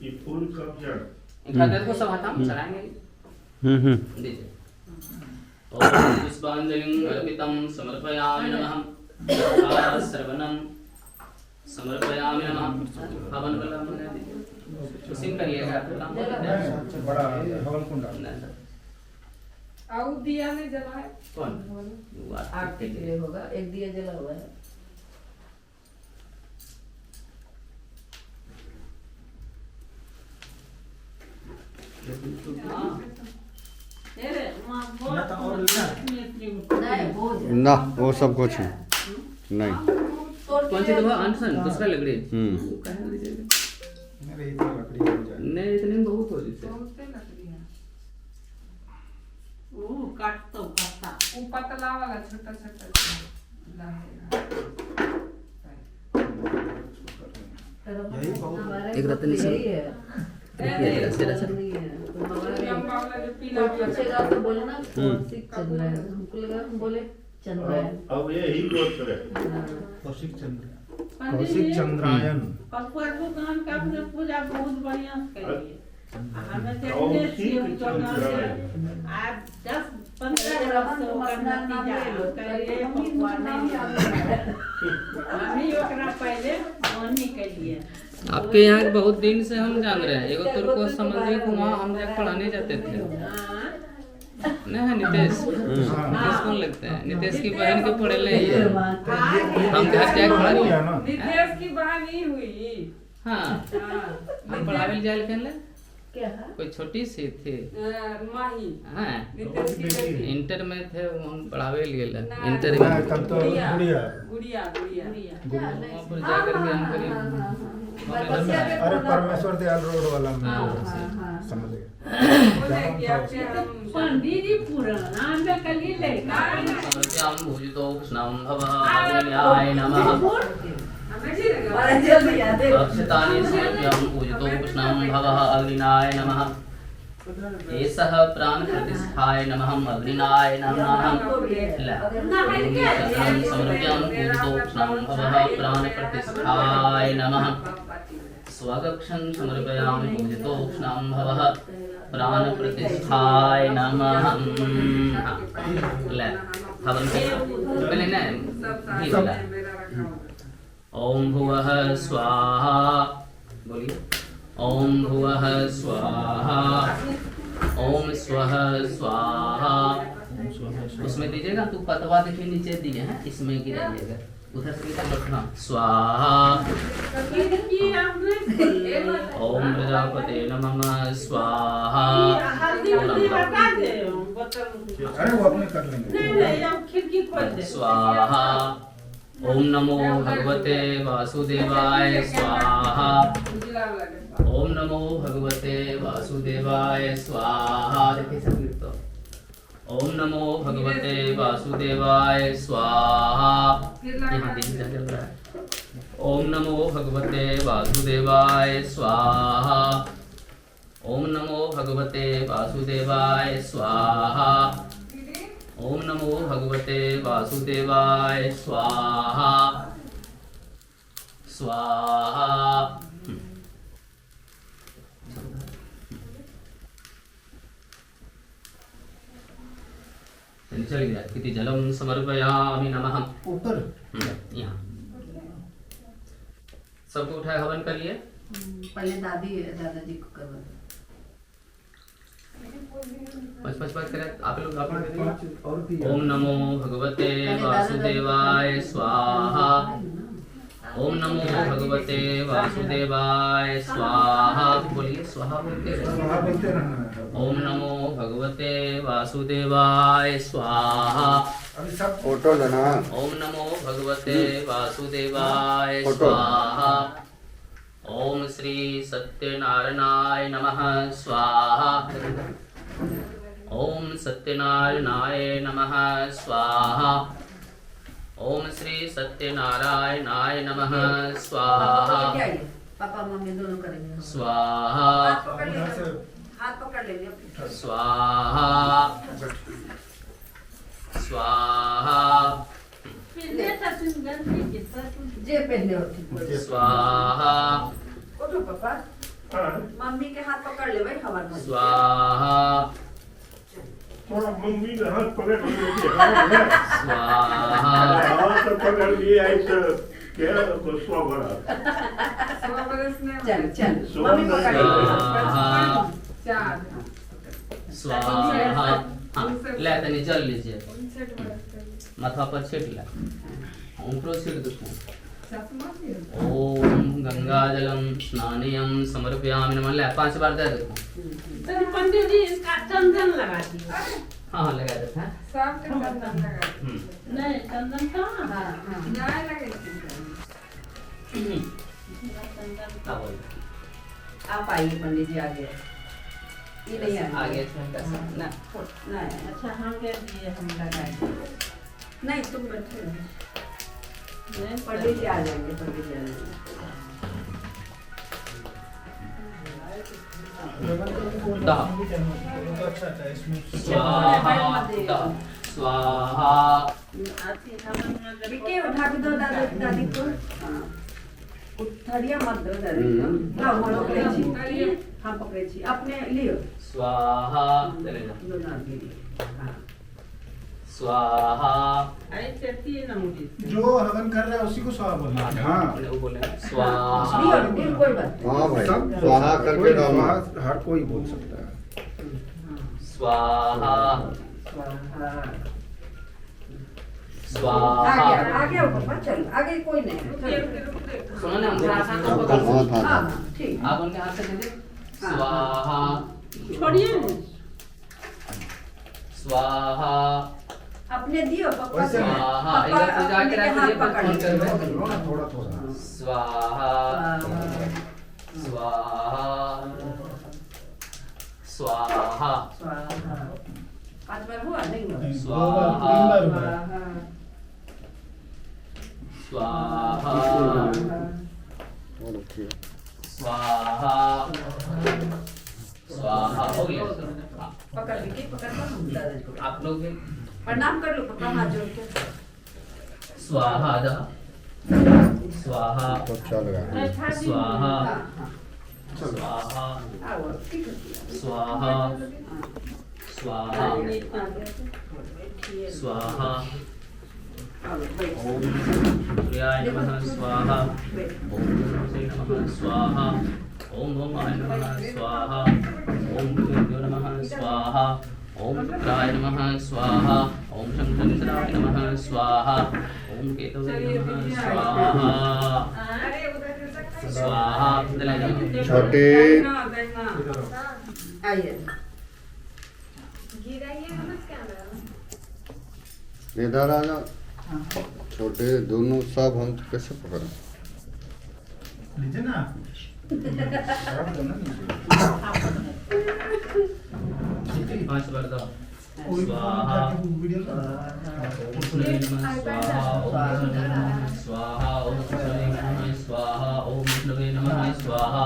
ये फूल कब चढ़? इनका देखो सब हाथ में चढ़ाएंगे। दीजिए। ओम पुष्पांजलिं अर्पितं समर्पयामि नमः। श्रवणं समर्पयामि नमः। हवन वाला बना दीजिए, उसी में करिएगा। बड़ा हवन कुंड और दिया नहीं जला है। कौन आग के लिए होगा, एक दिया जला हुआ है। ना वो सब कुछ नहीं। कौन सी दवा अनसन दूसरा लग रही है। नहीं इतने में बहुत हो जैसे काटता वो पतला वाला छोटा छोटा एक रत्न से तो बोले ना हमको लगा हम बोले चंद्रायन। अब ये ही गोत्र है। कौशिक चंद्रायन पूजा बहुत बढ़िया से हमें आज 10-15 आपके यहाँ बहुत दिन से हम जान रहे हैं। एगो तो को समझिए कि वहाँ हम जब पढ़ाने जाते थे नहीं है नितेश। नितेश कौन लगते हैं? नितेश की बहन के पढ़े ले हम घर जाके पढ़ा नितेश की बहन ही हुई। हाँ हम पढ़ावे जाए लेकिन क्या है? कोई छोटी सी थी माही। हाँ नितेश की बेटी। इंटर में थे हम पढ़ावे लिए ना, इंटर तब तो गुड़िया गुड़िया गुड़िया गुड़िया वहाँ पर जाकर के हम करीब अरे परमेश्वर दयाल रोड वाला में हाँ। समझ गया। पंडित जी पुराना में कली लेगा समर्पयामि पूजितो कृष्णं भवः अग्नियाय नमः बड़ा जल्दी याद है। अक्षतानि समर्पयामि पूजितो कृष्णं भवः अग्निनाय नमः एषः प्राणप्रतिष्ठाय नमः अग्निनाय नमः समर्पयामि पूजितो कृष्णं भवः प्राणप्रतिष्ठाय नमः स्वगक्षं समर्पयामि पूजितो कृष्णं भवः प्राणप्रतिष्ठाय नमः ले हवन पहले ना घी डाला ओम भुवः स्वाहा बोलिए ओम भुवः स्वाहा ओम स्वः स्वाहा उसमें दीजिएगा तो पतवा देखिए नीचे दिए हैं इसमें गिराइएगा उधर से हाँ स्वाहा ओम प्रजापते नमः स्वाहा अरे वो अपने कर लेंगे। खिड़की खोल दे स्वाहा ओम नमो भगवते वासुदेवाय स्वाहा ओम नमो भगवते वासुदेवाय स्वाहा देखिए सब तो ओम नमो भगवते वासुदेवाय स्वाहा यहाँ दिन चल रहा है ओम नमो भगवते वासुदेवाय स्वाहा ओम नमो भगवते वासुदेवाय स्वाहा ओम नमो भगवते वासुदेवाय स्वाहा स्वाहा चल गया किति जलम समर्पयामि नमः ऊपर यहाँ सबको उठाए हवन कर लिए पहले दादाजी को करवा दो। पाँच पाँच पाँच करें आप लोग पाँच और भी ओम नमो भगवते वासुदेवाय स्वाहा ओम नमो भगवते वासुदेवाय स्वाहा बोलिए स्वाहा बोलते वहाँ बोलते रहना है। ओम नमो भगवते वासुदेवाय स्वाहा अभी सब फोटो लेना। ओम नमो भगवते वासुदेवाय फोटो। स्वाहा ओम श्री सत्यनारायणाय नमः स्वाहा ओम सत्यनारायणाय नमः स्वाहा ओम श्री सत्यनारायणाय नमः स्वाहा क्या ये? पापा मम्मी दोनों करेंगे। स्वाहा हाथ पकड़ लेंगे। हाथ पकड़ लेंगे। स्वाहा स्वाहा जे पहने हो ठीक है। स्वाहा उठो पापा। मम्मी के हाथ पकड़ ले भाई हवन में। स्वाहा थोड़ा मम्मी ने हाथ पकड़ लिए स्वाहा हाथ पकड़ लिए ऐसे क्या गुस्सा बड़ा चल चल मम्मी पकड़ ले। स्वाहा हाँ ले तनी जल लीजिए माथा पर छीट ला ऊपर छीट दो ओम गंगाजलम स्नानियम समर्पयामि नमः ले 5 बार दे दो पंडित जी इसका चंदन लगा दिए हाँ लगा देते हैं नहीं चंदन कहाँ हाँ हाँ। हाँ बोल आप आइए पंडित जी आगे। ये नहीं आगे। आगे छोटा सा ना नहीं अच्छा हम के दिए हम लगाए नहीं तुम बैठे रहो। नहीं पंडित जी आ जाएंगे पंडित जी आ जाएंगे। दा तो अच्छा था इसमें स्वाहा दा स्वाहा आती हवन में विक्की उठा के दो दादी को। हाँ। उठरिया मत दो दादी को। हाँ वो पकड़े छी। हाँ पकड़े छी। अपने लियो। स्वाहा चले जाओ दोनों आदमी लियो। हाँ। स्वाहा आई चलती है ना मुझे जो हवन कर रहा है उसी को स्वाहा बोलना है। हाँ अपने को बोले स्वाहा लियो लियो कोई बात नहीं। हाँ भाई सब स्वाहा करके कोई डालो। स्वाहा हर कोई बोल सकता है। स्वाहा स्वाहा। स्वाहा आगे आओ पापा चल आगे कोई नहीं। सुनो ना हम हाँ हाँ हाँ हाँ ठीक। आप उनके हाथ से दे दे स्वाहा छोड़िए स्वाहा अपने दियो पप्पा वैसे को। स्वाहा पप्पा इधर से जाके अपने के रख हाथ दीजिए, पकड़ फोन कर लो। दो। थोड़ा थोड़ा स्वाहा स्वाहा स्वाहा स्वाहा। 5 बार हुआ नहीं हुआ? स्वाहा स्वाहा और उठिए। स्वाहा स्वाहा हो गया सर। हाँ, पकड़ के पकड़ कर हम दादा को आप लोग भी प्रणाम कर लो पप्पा हाथ जोड़ के। स्वाहा दा स्वाहा तो चल गया। स्वाहा हाँ हाँ स्वाहा आओ ठीक है। स्वाहा स्वाहा स्वाहा आओ बैठ सूर्याय नमः स्वाहा बैठ। ओम नमः नमः स्वाहा ओम भौमाय नमः स्वाहा ओम भूर्भुवः नमः स्वाहा ओम रुद्राय नमः स्वाहा ओम शंकराय नमः स्वाहा ओम केतवे नमः स्वाहा स्वाहा छोटे आइए इधर आ जा। छोटे दोनों सब हम कैसे पकड़े? लीजिए ना पांच बार दो स्वाहा वीडियो स्वाहा ओम विष्णवे नमः स्वाहा ओम विष्णवे नमः स्वाहा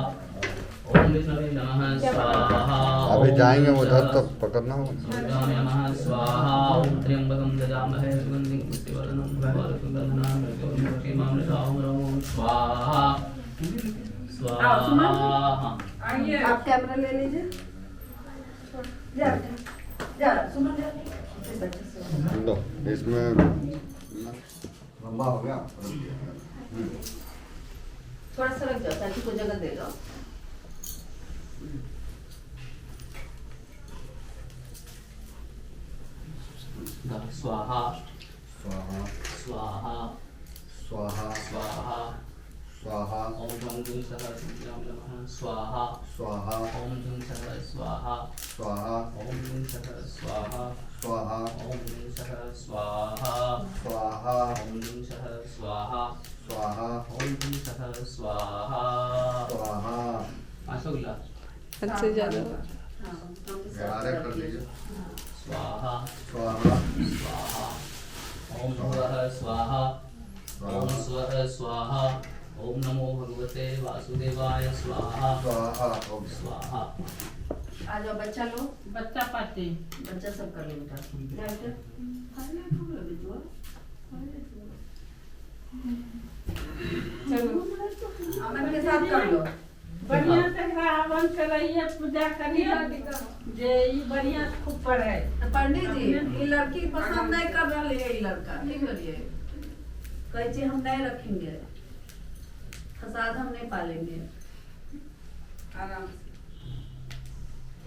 ओम विष्णवे नमः स्वाहा अभी जाएंगे उधर तो पकड़ना होगा। सूर्याय नमः स्वाहा ओम त्र्यंबकं यजामहे सुगन्धिं पुष्टिवर्धनं पुष्टिवर्धनं मृत्युर्मुक्षीमामृतामृतं स्वाहा स्वाहा आप कैमरा ले लीजिए। जा जा सुमन जा बच्चे से लो इसमें लंबा हो गया। थोड़ा सा रख जाओ चाची को जगह दे दो। स्वाहा स्वाहा स्वाहा स्वाहा स्वाहा स्वाहा ओम गं गुं सह नमः स्वाहा स्वाहा ओम गुं सह स्वाहा स्वाहा ओम गुं सह स्वाहा स्वाहा ओम गुं सह स्वाहा स्वाहा ओम गुं सह स्वाहा स्वाहा ओम गुं सह स्वाहा स्वाहा। अशोकला से ज्यादा गरारे कर लीजिए। स्वाहा स्वाहा स्वाहा ओम स्वः स्वाहा ओम स्वः स्वाहा ओम नमो भगवते वासुदेवाय स्वाहा स्वाहा ओम स्वाहा आ जाओ बच्चा लो बच्चा पाते बच्चा सब कर लो बेटा जा बेटा खाने को लो बिटुआ चलो अमन के साथ कर लो। बढ़िया से हवन करइए पूजा करिए जे ई बढ़िया खूब पढ़े तो पंडित जी ये लड़की पसंद नहीं कर रहा है ये लड़का नहीं करिए कहे जी हम नहीं रखेंगे फसाद हम नहीं पालेंगे आराम से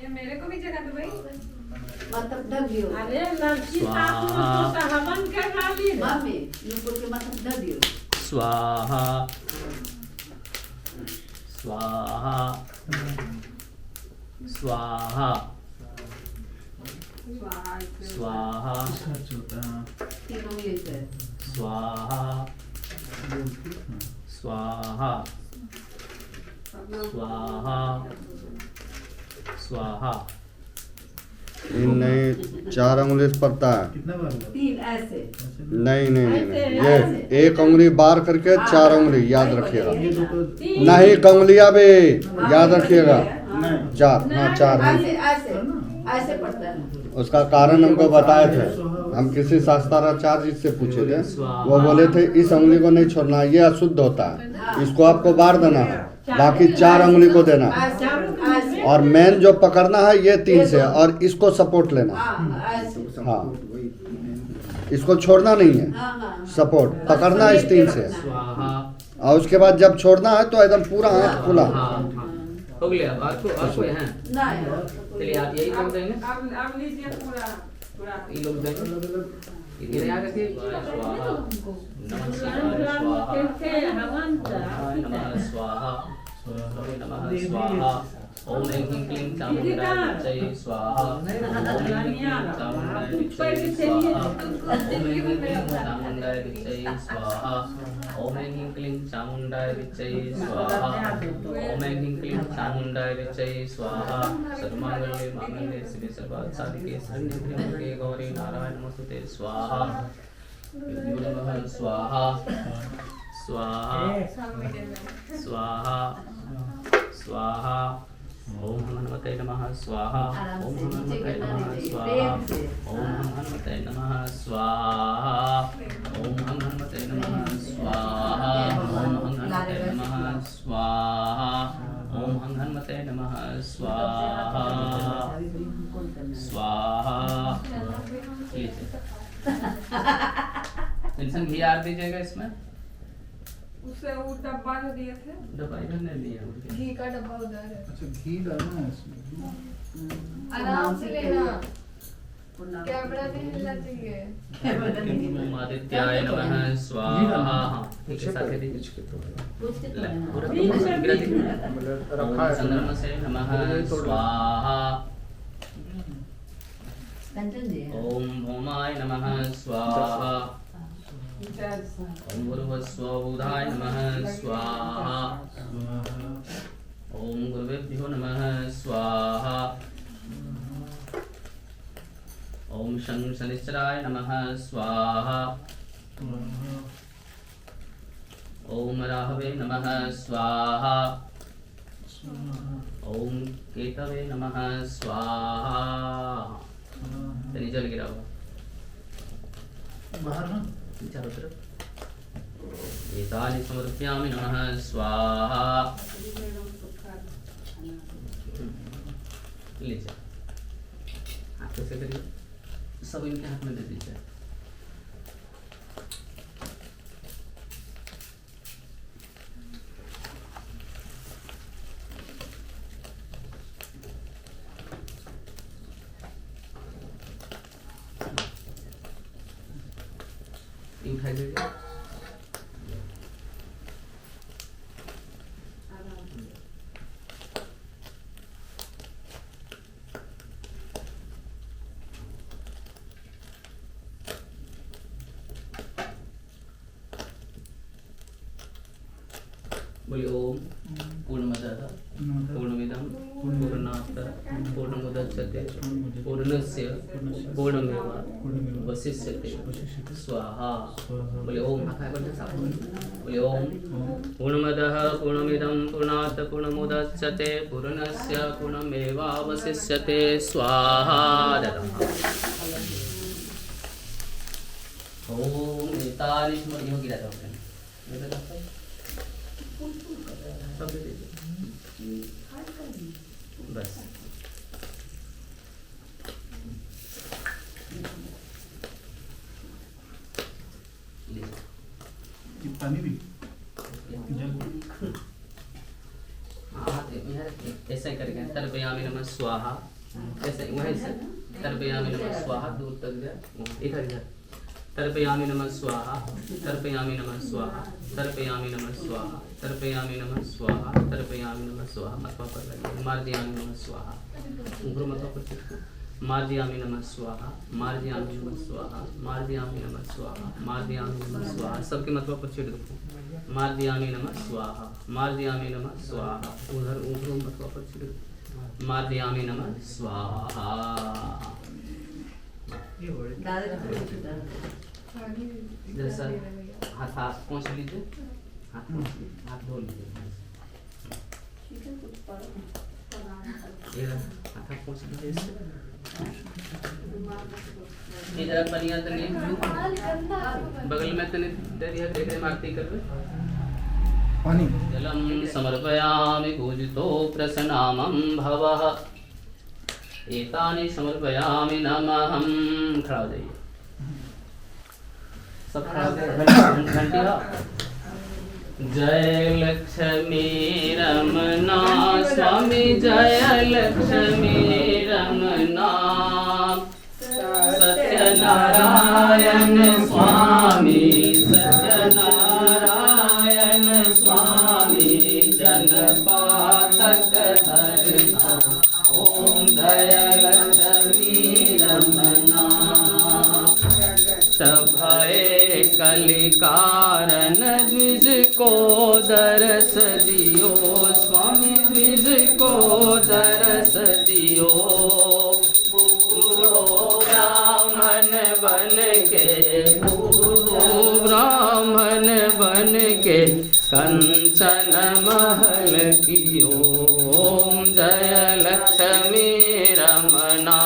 ये मेरे को भी जगह दो भाई मतलब ढक दियो अरे लड़की सासू तो हवन करना ली मम्मी यूं के मतलब ढक दियो स्वाहा स्वाहा स्वाहा स्वाहा तीनों मिल से स्वाहा स्वाहा स्वाहा स्वाहा। नहीं 4 उंगली से पड़ता है। कितना बार हुआ? 3 ऐसे नहीं नहीं नहीं ऐसे। ये 1 उंगली बार करके 4 उंगली याद रखिएगा। ये दो तो नहीं कंगलिया भी याद रखिएगा। नहीं 4 हाँ 4 है। ऐसे ऐसे ऐसे पड़ता है उसका कारण हमको बताए थे। हम किसी शास्त्राचार्य जी से पूछे थे, वो बोले थे इस उंगली को नहीं छोड़ना, ये अशुद्ध होता है, इसको आपको बार देना है, बाकी 4 उंगली को देना है। ऐसे ऐसे और मेन जो पकड़ना है ये 3 से और इसको सपोर्ट लेना है। हाँ ऐसे हाँ इसको छोड़ना नहीं है, हाँ हाँ सपोर्ट पकड़ना है इस 3 से। स्वाहा और उसके बाद जब छोड़ना है तो एकदम पूरा हाथ खुला। हाँ हाँ हो गया। आपको आपको हैं नहीं चलिए आप यही कर देंगे अब लीजिए पूरा पूरा ये लोग देंगे इधर आ करके स्वाहा नमः शिवाय स्वाहा के हवन नमः स्वाहा नमः स्वाहा ओम ऐं ह्रीं क्लीं चामुण्डाय विच्चये स्वाहा। ओम ऐं ह्रीं क्लीं चामुण्डाय विच्चये स्वाहा। ओम ऐं ह्रीं क्लीं चामुण्डाय विच्चये स्वाहा। ओम ऐं ह्रीं क्लीं चामुण्डाय विच्चये स्वाहा। ओम ऐं ह्रीं क्लीं चामुण्डाय विच्चये स्वाहा। सर्वमङ्गले माङ्गल्ये शिवे सर्वार्थसाधिके शरण्ये त्र्यम्बके गौरी नारायणी नमोस्तुते स्वाहा। नमः स्वाहा स्वाहा स्वाहा स्वाहा। ओम हनुमते नमः स्वाहा। ओम हनुमते नमः स्वाहा। ओम हनुमते नमः स्वाहा। ओम हनुमते नमः स्वाहा। ओम हनुमते नमः स्वाहा। ओम हनुमते नमः स्वाहा स्वाहा। टेंशन घी आर दीजिएगा इसमें। उसे वो डब्बा जो दिए थे, डब्बा इधर नहीं लिया उनके। घी का डब्बा उधर है। अच्छा घी डालना है इसमें। आराम से लेना, कैमरा नहीं हिलना चाहिए। ओम आदित्याय नमः स्वाहा। हाँ ठीक है साथ दीजिए। पूरा गिरा दीजिए। ओम चंद्रमा से नमः स्वाहा। ओम भौमाय नमः स्वाहा। ओम भूर्भुवस्सुवोधाय नमः स्वाहा। ओम गुरुभ्यो नमः स्वाहा। ओम शं शनिश्चराय नमः स्वाहा। ओम राहवे नमः स्वाहा। ओम केतवे नमः स्वाहा। जल गिरा हुआ बाहर ना चारों तरफ। एतानि समर्पयामि नमः स्वाहा। लीजिए हाथों से करिए, सब इनके हाथ में दे दीजिए। उठाई दीजिए। बोलिए ओम पूर्णमदः पूर्णमिदं पूर्णात् पूर्णमुदच्यते पूर्णस्य पूर्णमेवावशिष्यते स्वाहा। बोलिए ओम बोलिए ओम पूर्णमदः पूर्णमिदं पूर्णात् पूर्णमुदच्यते पूर्णस्य पूर्णमेवावशिष्यते स्वाहा। ओम एतानि स्मरणीय गिरा दो सब दे दीजिए बस। ये पानी भी जल ऐसा ही करेंगे। तर्पयामि नमः स्वाहा। ऐसे वहीं से तर्पयामि नमः स्वाहा दूर तक गया इधर इधर। तर्पयामि नमः स्वाहा। तर्पयामि नमः स्वाहा। तर्पयामि नमः स्वाहा। तर्पयामि नमः स्वाहा। तर्पयामि नमः स्वाहा। मत्वा पर लगे। मार्जयामि नमः स्वाहा। उग्र मतवा पर चिपको। मार्जयामि नमः स्वाहा। मार्जयामि नमः स्वाहा। मार्जयामि नमः स्वाहा। मार्जयामि नमः स्वाहा। सबके मतवा पर चिट दो। मार्जयामि नमः स्वाहा। मार्जयामि नमः स्वाहा। उधर उग्र मतवा पर चिट दो। मार्जयामि नमः स्वाहा। जैसा हाथ हाथ पहुँच लीजिए। हाथ धो लीजिए। हाथ पहुँच लीजिए इससे। इधर बढ़िया तने बगल में तने दरिया देखे आरती करवे। पानी जलम समर्पयामि पूजितो प्रसन्नामं भवः। एतानि समर्पयामि नमः। खड़ा हो जाइए सब। खड़ा हो जाइए। घंटी हो। जय लक्ष्मी रमना स्वामी जय लक्ष्मी रमना। सत्यनारायण स्वामी सत्यनारायण स्वामी जनपातक हरना ओम जय लक्ष्मी रमना तभय कलिकारण द्विज को दरस दियो स्वामी द्विज को दरस दियो बूढ़ो ब्राह्मण बन के बूढ़ो ब्राह्मण बन के कंचन महल कियो ओम जय लक्ष्मी रमना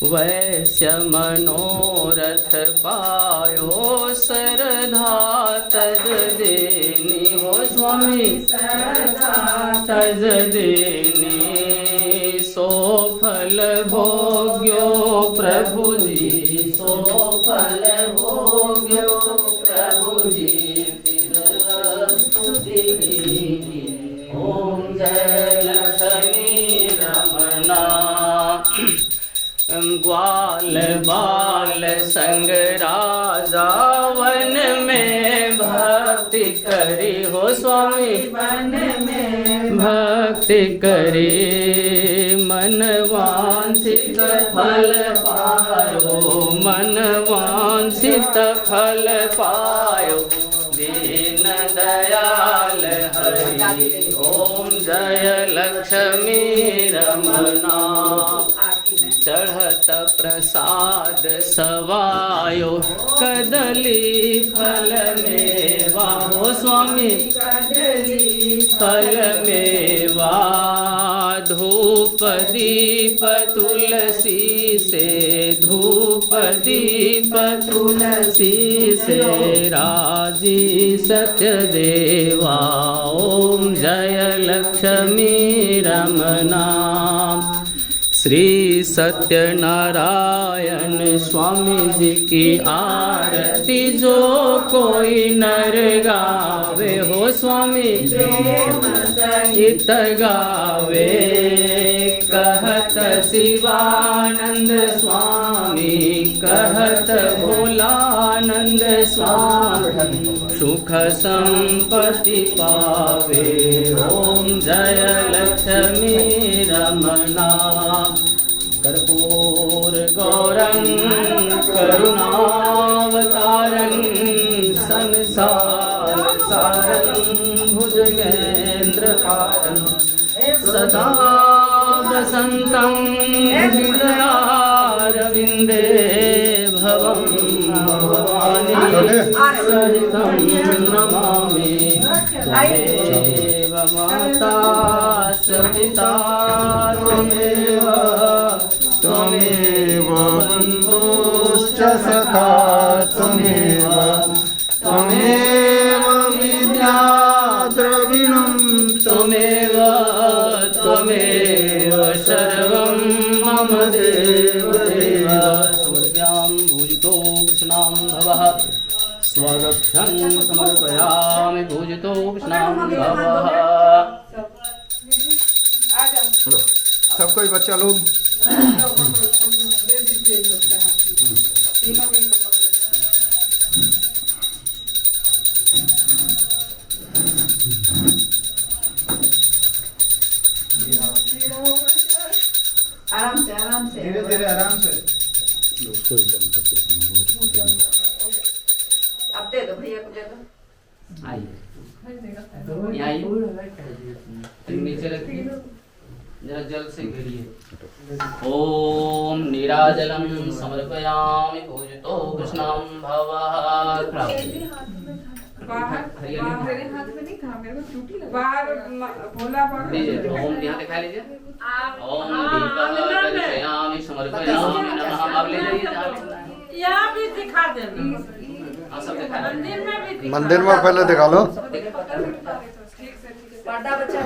वैश्य मनोरथ पायो सरधा तज देनी हो स्वामी सरधा तज देनी सो फल भोग्यो प्रभु जी सो फल भोग्यो प्रभु जी स्तुति ओम जय लक्ष्मी रमना ग्वाल बाल संग राजा वन में भक्ति करी हो स्वामी वन में भक्ति करी मन वांछित फल पायो मन वांछित फल पायो दीन दयाल हरि ओम जय लक्ष्मी रमना चढ़त प्रसाद सवायो कदली फल मेवा हो स्वामी कदली फल मेवा धूप दीप तुलसी से धूप दीप तुलसी से राजी सत्य देवा ओम जय लक्ष्मी रमना श्री सत्यनारायण स्वामी जी की आरती जो कोई नर गावे हो स्वामी गीत गावे कहत शिवानंद स्वामी कहत भोलानंद स्वामी सुख संपत्ति पावे ओम जय लक्ष्मी रमना कर्पूर गौरं करुणावतारं संसार सारं भुजगेन्द्रहारं सदा वसन्तं हृदयारविन्दे भवं भवानी सहितं नमामि त्वमेव माता च पिता त्वमेव बन्धुश्च सखा त्वमेव विद्या द्रविणं त्वमेव सर्वं मम देव सूर्यां भुजतो कृष्णां भवः स्वरक्षं समर्पयामि भुजतो कृष्णां भवः सब कोई बच्चा लोग आराम से धीरे धीरे आराम से अब दे दो भैया को दे दो आइए यहाँ आइए नीचे रखिए जरा जल से गिरिए ओम नीराजलम समर्पयामि पूजितो कृष्णां भवः बाहर मेरे हाथ में नहीं था मेरे को चूटी लगी बाहर भोला बाबा ओम यहाँ दिखा लीजिए ओम दीपयामि समर्पयामि नमः अब ले जाइए यहाँ भी दिखा दे सब दिखा मंदिर में भी मंदिर में पहले दिखा लो पर्दा बचा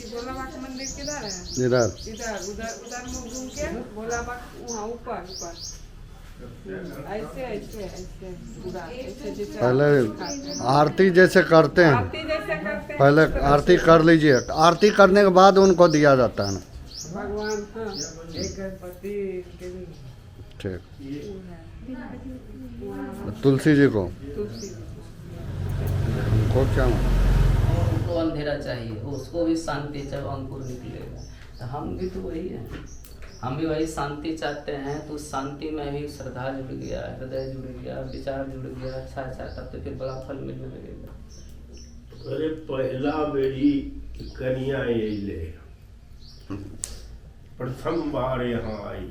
भोला बाबा का मंदिर किधर है इधर इधर उधर उधर मुंह घूम के भोला बाबा वहाँ ऊपर ऊपर ऐसे ऐसे ऐसे पूरा ऐसे जैसे पहले आरती जैसे करते हैं आरती जैसे करते हैं पहले आरती कर लीजिए आरती करने के बाद उनको दिया जाता है ना भगवान हाँ एक गणपति ठीक तुलसी जी को तुलसी वो क्या उनको अंधेरा चाहिए, उसको भी शांति जब अंकुर निकलेगा। तो हम भी तो वही हैं, हम भी वही शांति चाहते हैं। तो शांति में भी श्रद्धा जुड़ गया, हृदय जुड़ गया, विचार जुड़ गया, अच्छा अच्छा, तब तो फिर बड़ा फल मिलने लगेगा। अरे पहला बेरी कन्या अइले, प्रथम बार यहाँ आई।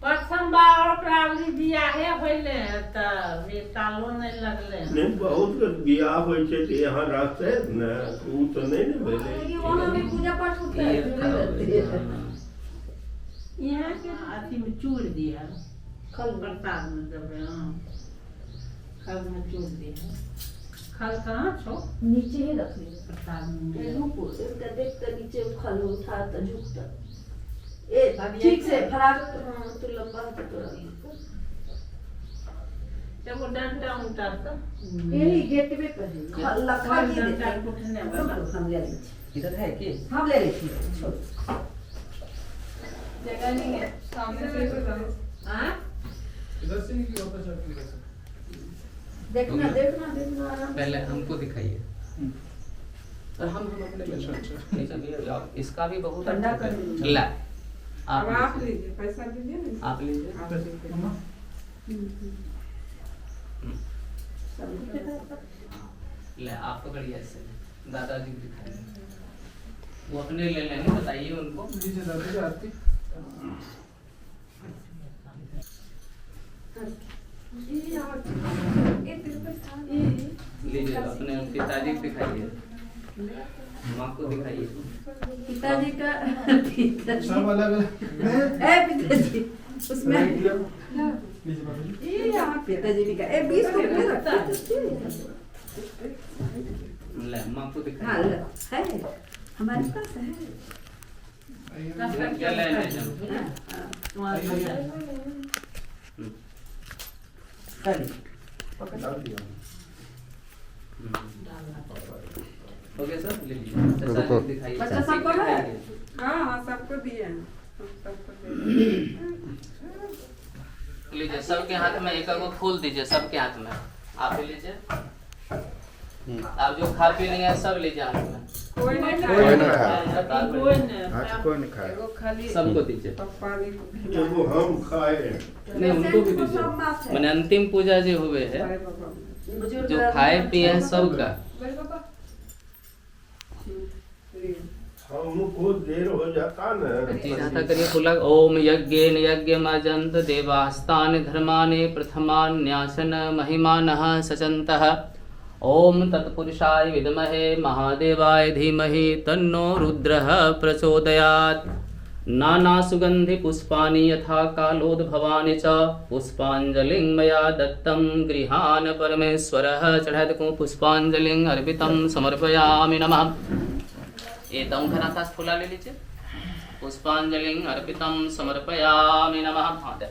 प्रथम बार ओकरा अभी बियाहे होइले त बेटालो नहीं लगले। नहीं बहुत के बियाह होइ छै त यहाँ रहते न, उ तो नहीं न भेले। ये वहाँ भी पूजा पाठ होता है, जुड़े रहते हैं। यहाँ के अथी में चूड़ दिया, खल प्रसाद में जब खल में चूड़ दिया। खल कहाँ छो? नीचे ही रख ली प्रसाद में। इसका देख कर नीचे खल उठा तो झुकता। ए ठीक से फराक तो लंबा तो जब वो डंडा उठा तो यही गेट पे पर है लखा के डंडा देते उठने हैं। वाला। हम ले लेंगे, इधर है कि हम ले लेंगे। छोड़ जगह नहीं है सामने से हाँ? इधर से नहीं होता सब इधर से। देखना देखना देखना आराम से। पहले हमको दिखाइए। और हम अपने नीचे भी आप इसका भी बहुत ठंडा अच्छा कर है। लीजिए। ला अब आप लीजिए। लीजिए, पैसा दीजिए ना। आप लीजिए। आप लीजिए। ले आप पकड़िए ऐसे, दादाजी को दिखाइए। वो अपने ले लेंगे, बताइए उनको। नीचे जाते जाते लीजिए अपने पिताजी को दिखाइए, माँ को दिखाइए। पिताजी का पिताजी सब अलग अलग। ए पिताजी उसमें नीचे बाबू ये यहाँ पिताजी भी का ए 20 को पे रखा ले माँ को हाँ दिखाइए। लो, है हमारे पास है। क्या लेने जाओ? डाल दिया। हो गया सब, ले लीजिए। रुको। दिखाइए। बच्चा सबको है? हाँ हाँ सबको दिए हैं, सबको दिए। लीजिए, सबके हाथ में एक एक फूल दीजिए, सबके हाथ में। आप भी लीजिए। आप जो खा पी लिए सब लीजिए हाथ में। कोई नहीं कोई नहीं खाया। खाया। कोई नहीं। आज कोई नहीं खाया। एगो खाली सबको दीजिए। पप्पा भी को खिलाया। एगो हम खाए। नहीं उनको भी सब दीजिए। माफ है। मैंने अंतिम पूजा जो हुए है, सारे पापा बुजुर्ग जो खाए पिए हैं सबका। हमको देर हो जाता न। जाता करिए फुला। ओम यज्ञेन यज्ञमजन्त देवास्तानि धर्मानि प्रथमान्यासन महिमानः सचन्तः। ओम तत्पुरुषाय विद्महे महादेवाय धीमहि तन्नो रुद्रः प्रचोदयात्। नानासुगन्धि पुष्पाणि यथा कालोद्भवानि च पुष्पाञ्जलिं मया दत्तं गृहाण परमेश्वरः। चढ़ैत को पुष्पाञ्जलिं अर्पितं समर्पयामि नमः। ये दम घनाथा फूला ले लीजिए। पुष्पांजलि अर्पितम समर्पयामि नमः। हाँ दे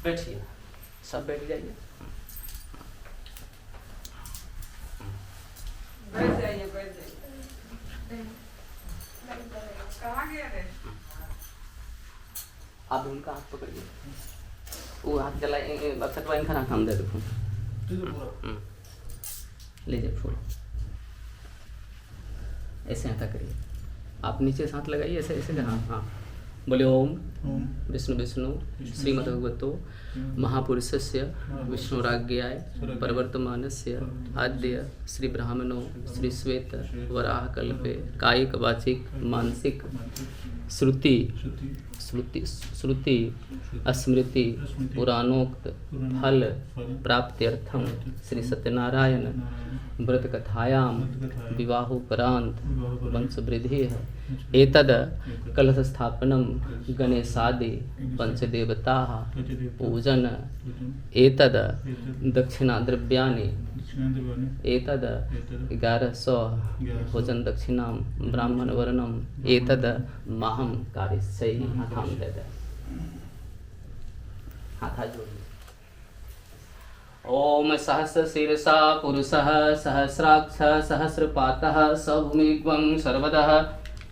बैठिए, सब बैठ जाइए। बैठ जाइए, बैठ जाइए। कहाँ गया रे? आप उनका हाथ पकड़िए, वो हाथ जलाए अक्षत वाइन खाना खाम दे दो। लीजिए फूल, ऐसे हाथा करिए। आप नीचे से हाथ लगाइए, ऐसे ऐसे। हाँ हाँ, बोले ओम विष्णु विष्णु श्रीमद्भगवतो महापुरुषस्य विष्णुराज्ञाय प्रवर्तमानस्य आद्य श्री ब्राह्मणो श्री श्वेत वराह कल्पे कायिक वाचिक मानसिक श्रुति श्रुति श्रुति स्मृति पुराणोक्त फल प्राप्त्यर्थम श्री सत्यनारायण व्रत कथायाम विवाहोपरांत वंशवृद्धि एतद कलश स्थापनम गणेशादि पंचदेवता पूजन एतद दक्षिणा द्रव्यानि एतद 1100 भोजन दक्षिणा ब्राह्मण वर्णम एतद माहम कार्यस्य। हाथ दे दे, हाथ जोड़िए। ओम सहस्र शीर्षा पुरुषः सहस्राक्ष सहस्रपातः स भूमिग्वं सर्वदः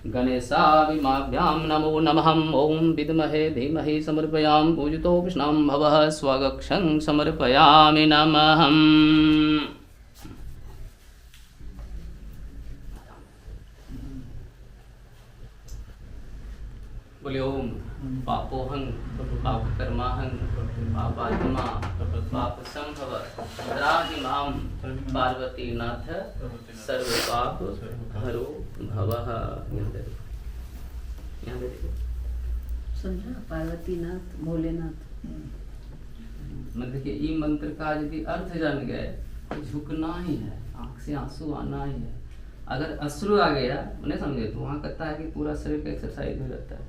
गणेशाभिमाभ्यां नमो नमः। ॐ विद्महे धीमहि समर्पयामि पूजितो कृष्णं भवः स्वगक्षं समर्पयामि नमः। बोले ओम पापोहं पाप कर्माहं पापात्मा पाप संभव राधिमां पार्वती नाथ सर्व पाप हरो भवः। यहाँ देखो समझा, पार्वती नाथ भोलेनाथ। मतलब कि ये मंत्र का यदि अर्थ जान गए तो झुकना ही है, आंख से आंसू आना ही है। अगर अश्रु आ गया नहीं समझे तो वहाँ कहता है कि पूरा शरीर का एक्सरसाइज हो जाता है,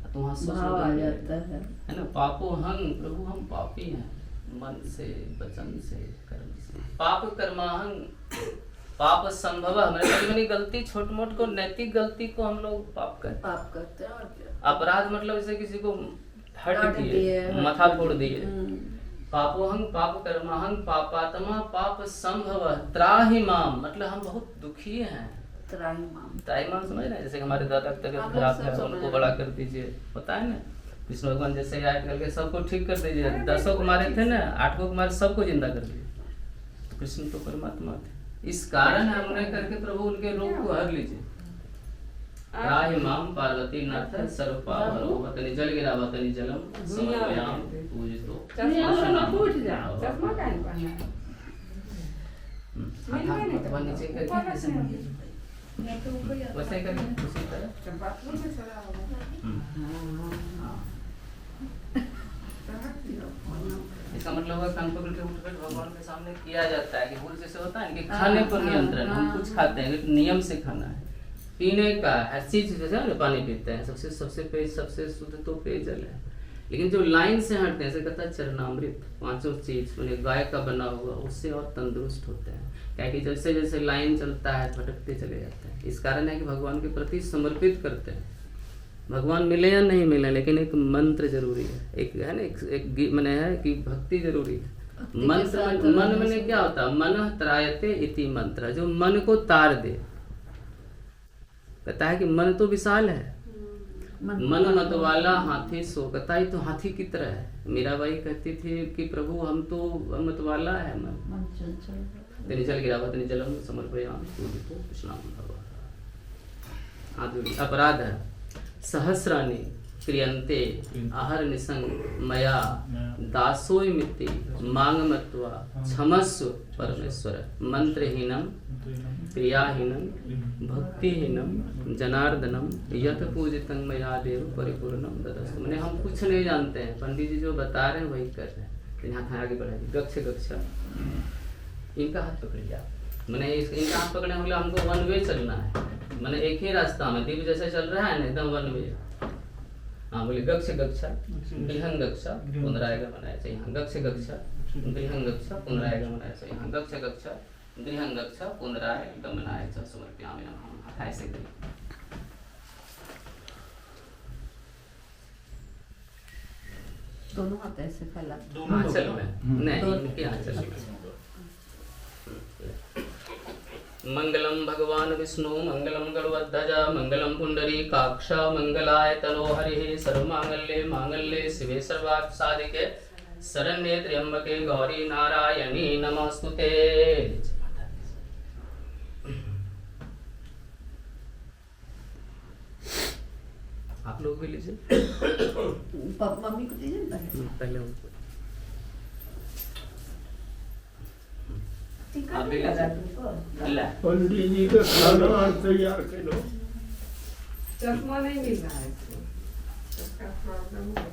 तो वहाँ भाव आ जाता है ना। पापो हंग, प्रभु हम पापी हैं, मन से वचन से कर्म से। पाप कर्माहंग पाप संभव, हमारे में गलती छोट मोट को, नैतिक गलती को हम लोग पाप करते हैं और क्या। अपराध मतलब जैसे किसी को हट दिए, माथा फोड़ दिए। पापोहंग पाप कर्माहंग पापात्मा पाप संभव त्राहि माम, मतलब हम बहुत दुखी हैं। त्राहि माम समझ रहे हैं, जैसे हमारे दादा की तबीयत खराब है, उनको बड़ा कर दीजिए, पता है ना। विष्णु भगवान जैसे याद करके सबको ठीक कर दीजिए। 10 को मारे थे ना, 8 को मारे, सबको जिंदा कर दिए। तो कृष्ण तो परमात्मा थे, इस कारण हमने करके प्रभु उनके रोग को हर लीजिए। त्राहि माम पार्वती नाथ सर्व पाप हरो। वतनि जल गिरा वतनि जलम समर्पयामि पूजितो कृष्णम। नीचे करके वैसे करके उसी तरह इसका मतलब है कान पकड़ के उठ कर भगवान के सामने किया जाता है कि भूल जैसे होता है कि खाने पर नियंत्रण। हम कुछ खाते हैं लेकिन नियम से खाना है, पीने का हर चीज जैसे पानी पीते हैं, सबसे शुद्ध तो पेयजल है। लेकिन जो लाइन से हटते हैं, जैसे कहता है चरणामृत, 5 चीज मैंने गाय का बना हुआ, उससे और तंदुरुस्त होते हैं। क्या कि जैसे जैसे लाइन चलता है भटकते चले जाते हैं। इस कारण है कि भगवान के प्रति समर्पित करते हैं। भगवान मिले या नहीं मिले, लेकिन एक मंत्र जरूरी है, एक है ना, एक मैंने है कि भक्ति जरूरी है। मंत्र मन में क्या होता है, मन त्रायते इति मंत्र, जो मन को तार दे। कहता है कि मन तो विशाल है, मन मतवाला हाथी सो, कहता है तो हाथी की तरह है। मीराबाई कहती थी कि प्रभु हम तो मतवाला है मन। तेनि जल गिरावा तेनि जलम समर्पयामि पूजितो कृष्णं भवः। अपराध है सहस्राणि क्रियन्ते अहर्निशं मया दासोऽयमिति मांगमत्वा क्षमस्व परमेश्वर। मंत्रहीनम क्रियाहीनम भक्तिहीनम जनार्दनम यत पूजितं मया देव परिपूर्णम ददस्तु। मैंने हम कुछ नहीं जानते हैं, पंडित जी जो बता रहे हैं वही कर रहे हैं। यहाँ आगे बढ़ाइए, गच्छ गच्छा, इनका हाथ पकड़िए। मैंने इनका हाथ पकड़ने वाले हमको वन वे चलना है, मैंने एक ही रास्ता में दीप जैसे चल रहा है ना, एकदम वन वे। हाँ बोलिए, गच्छ गच्छा गृहं गच्छा पुनरागमनाय च। यहाँ गच्छ गच्छा गृहं गच्छा पुनरागमनाय च। यहाँ गच्छ गच्छा गृहं गच्छा पुनरागमनाय च समर्पयामि नमः। ऐसे करिए, दोनों हाथ ऐसे फैला, आंचल में नहीं, इनके आंचल में। मंगलम भगवान विष्णु मंगलम गरुड़ध्वज मंगलम पुंडरीकाक्ष मंगलाय तनो हरिः। सर्वमांगल्ये मांगल्ये शिवे सर्वार्थ साधिके शरण्ये त्र्यंबके गौरी नारायणी नमस्तुते। आप लोग भी लीजिए, मम्मी को दीजिए पहले उनको आप भी लीजिए। पंडित जी का खाना तैयार करो। चश्मा नहीं मिल रहा है इसको, इसका प्रॉब्लम है।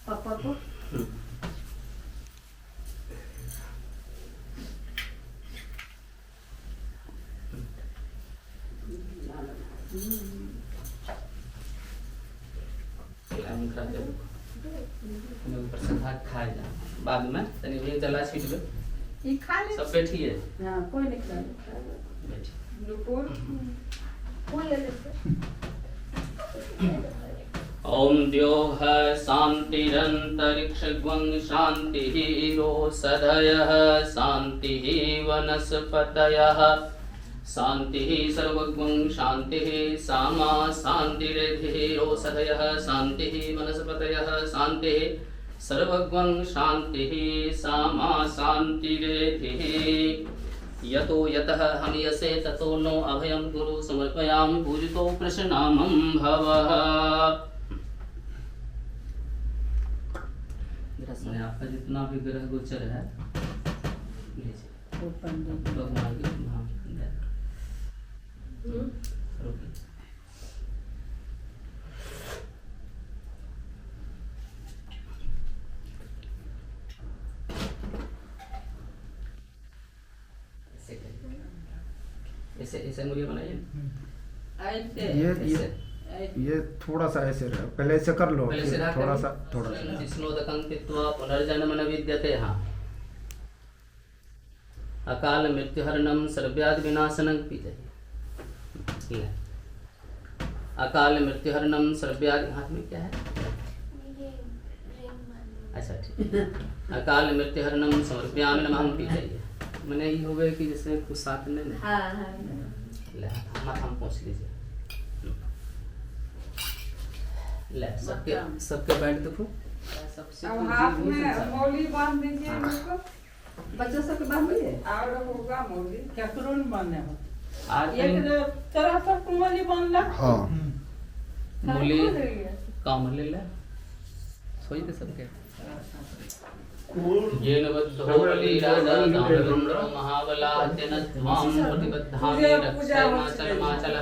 पापा को ऊपर से भात खाए जा, बाद में तनी ये जला छीट दो। ये खा ले, सब बैठिए, हाँ कोई नहीं खा बैठिए। नुपुर कौन ले लेते? ओम द्योः शान्तिरन्तरिक्षगं शान्तिः रोषधयः शान्तिः वनस्पतयः शान्तिः सर्वगुं शान्तिः सामा शान्तिरेधिरोषधयः शान्तिः वनस्पतयः शान्तिः सर्वगुं शान्तिः सामा शान्तिरेधिः यतो यतः हम यसे ततो नो अभयं गुरु समर्पयामि पूजितो कृष्णनामं भवः। मैंने आपका जितना भी ग्रह गोचर है भगवान के नाम ऐसे ऐसे मुझे बनाइए ऐसे ये थोड़ा सा ऐसे रहे, पहले ऐसे कर लो, पहले से रहा थोड़ा सा करिए। विष्णुदकं कृत्वा पुनर्जन्म न विद्यते। हाँ अकाल मृत्युहरणं सर्वव्याधि विनाशनं पीजिए। अकाल मृत्युहरणं सर्वव्याधि हाथ में क्या है? अच्छा ठीक। अकाल मृत्युहरणं समर्पयामि नमः पीजिए। मैंने ये हो गया कि जैसे कुछ साथ में नहीं। हाँ हाँ माथा में पहुँच लीजिए। ले सबके बैठ देखो। सबसे अब हाथ में मौली बांध दीजिए इनको। बच्चों सब के बांध दिए और होगा मौली। केकरो न बने हो आज एक तरह सब कुमली बनला। हाँ मूली काम ले ले सोई थे सबके। येन बद्धो बलि राजा दानवेन्द्रो महाबलात्यन त्वां प्रतिबद्धामि रक्षय माचल।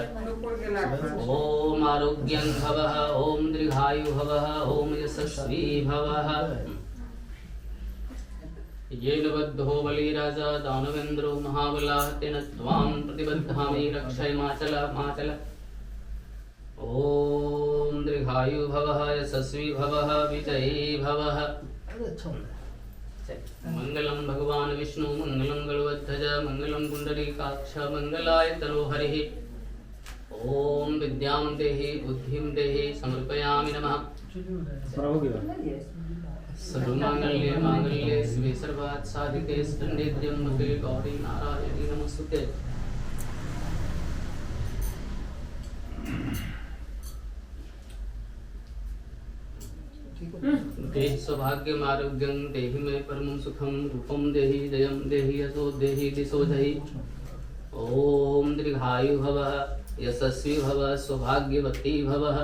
ओम आरोग्यं भवः ओम दीर्घायु भवः ओम यशस्वी भवः। येन बद्धो बलि राजा दानवेन्द्रो महाबलात्यन त्वां प्रतिबद्धामि रक्षय माचल। ओम दीर्घायु भवः यशस्वी भवः विजयी भवः। मंगलम भगवान विष्णु मंगलम गरुड़ध्वज मंगलम पुंडरीकाक्ष मंगलाय तनोहरिः। ओम विद्यां देहि बुद्धिं देहि समर्पयामि नमः। सर्वमांगल्ये मांगल्ये शिवे सर्वार्थ साधिके शरण्ये त्र्यंबके गौरी नारायणी नमोस्तुते। देहि सौभाग्यम आरोग्यं देहि मे परमं सुखं रूपं देहि जयं देहि यशो देहि दिशो देहि। ओम दीर्घायु भवः यशस्वी भवः सौभाग्यवती भवः।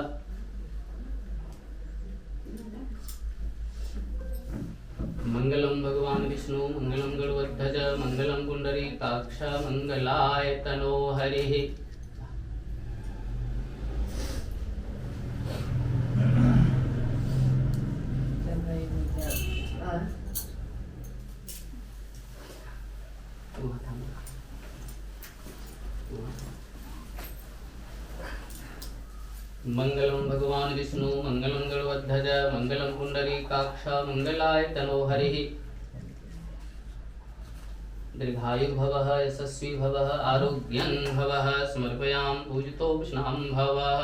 मंगलम भगवान विष्णु मंगलम गरुड़ध्वज मंगलम पुंडरीकाक्ष मंगलाय तनोहरिः। मंगलम भगवान विष्णु मंगलम गरुड़ध्वज मंगलम पुंडरीकाक्ष मंगलाय तनोहरिः। दीर्घायु भवः यशस्वी भवः आरोग्यं भवः समर्पयामि पूजितो विष्णुं भवः।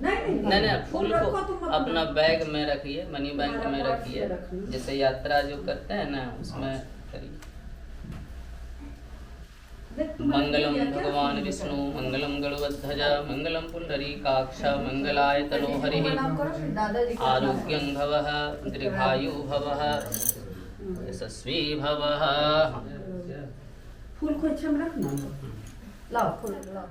नहीं फूल को अपना बैग में रखिए, मनी बैंक में रखिए। जैसे यात्रा जो करते हैं ना उसमें करिए। मंगलम भगवान विष्णु मंगलम गरुड़ध्वज मंगलम पुंडरीकाक्ष मंगलाय तनोहरिः। आरोग्यं भवः दीर्घायु भवः यशस्वी भवः। फूल को अच्छा में रखना। लाओ फूल लाओ।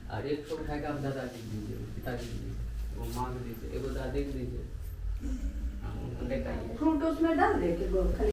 और एक फूट खाएगा आप दादाजी को दीजिए, पिताजी को दीजिए, वो माँ को दीजिए, एगो दादी को दीजिए, हाँ, उनको लेकर आइए। फ्रूट उसमें डाल दे के खाली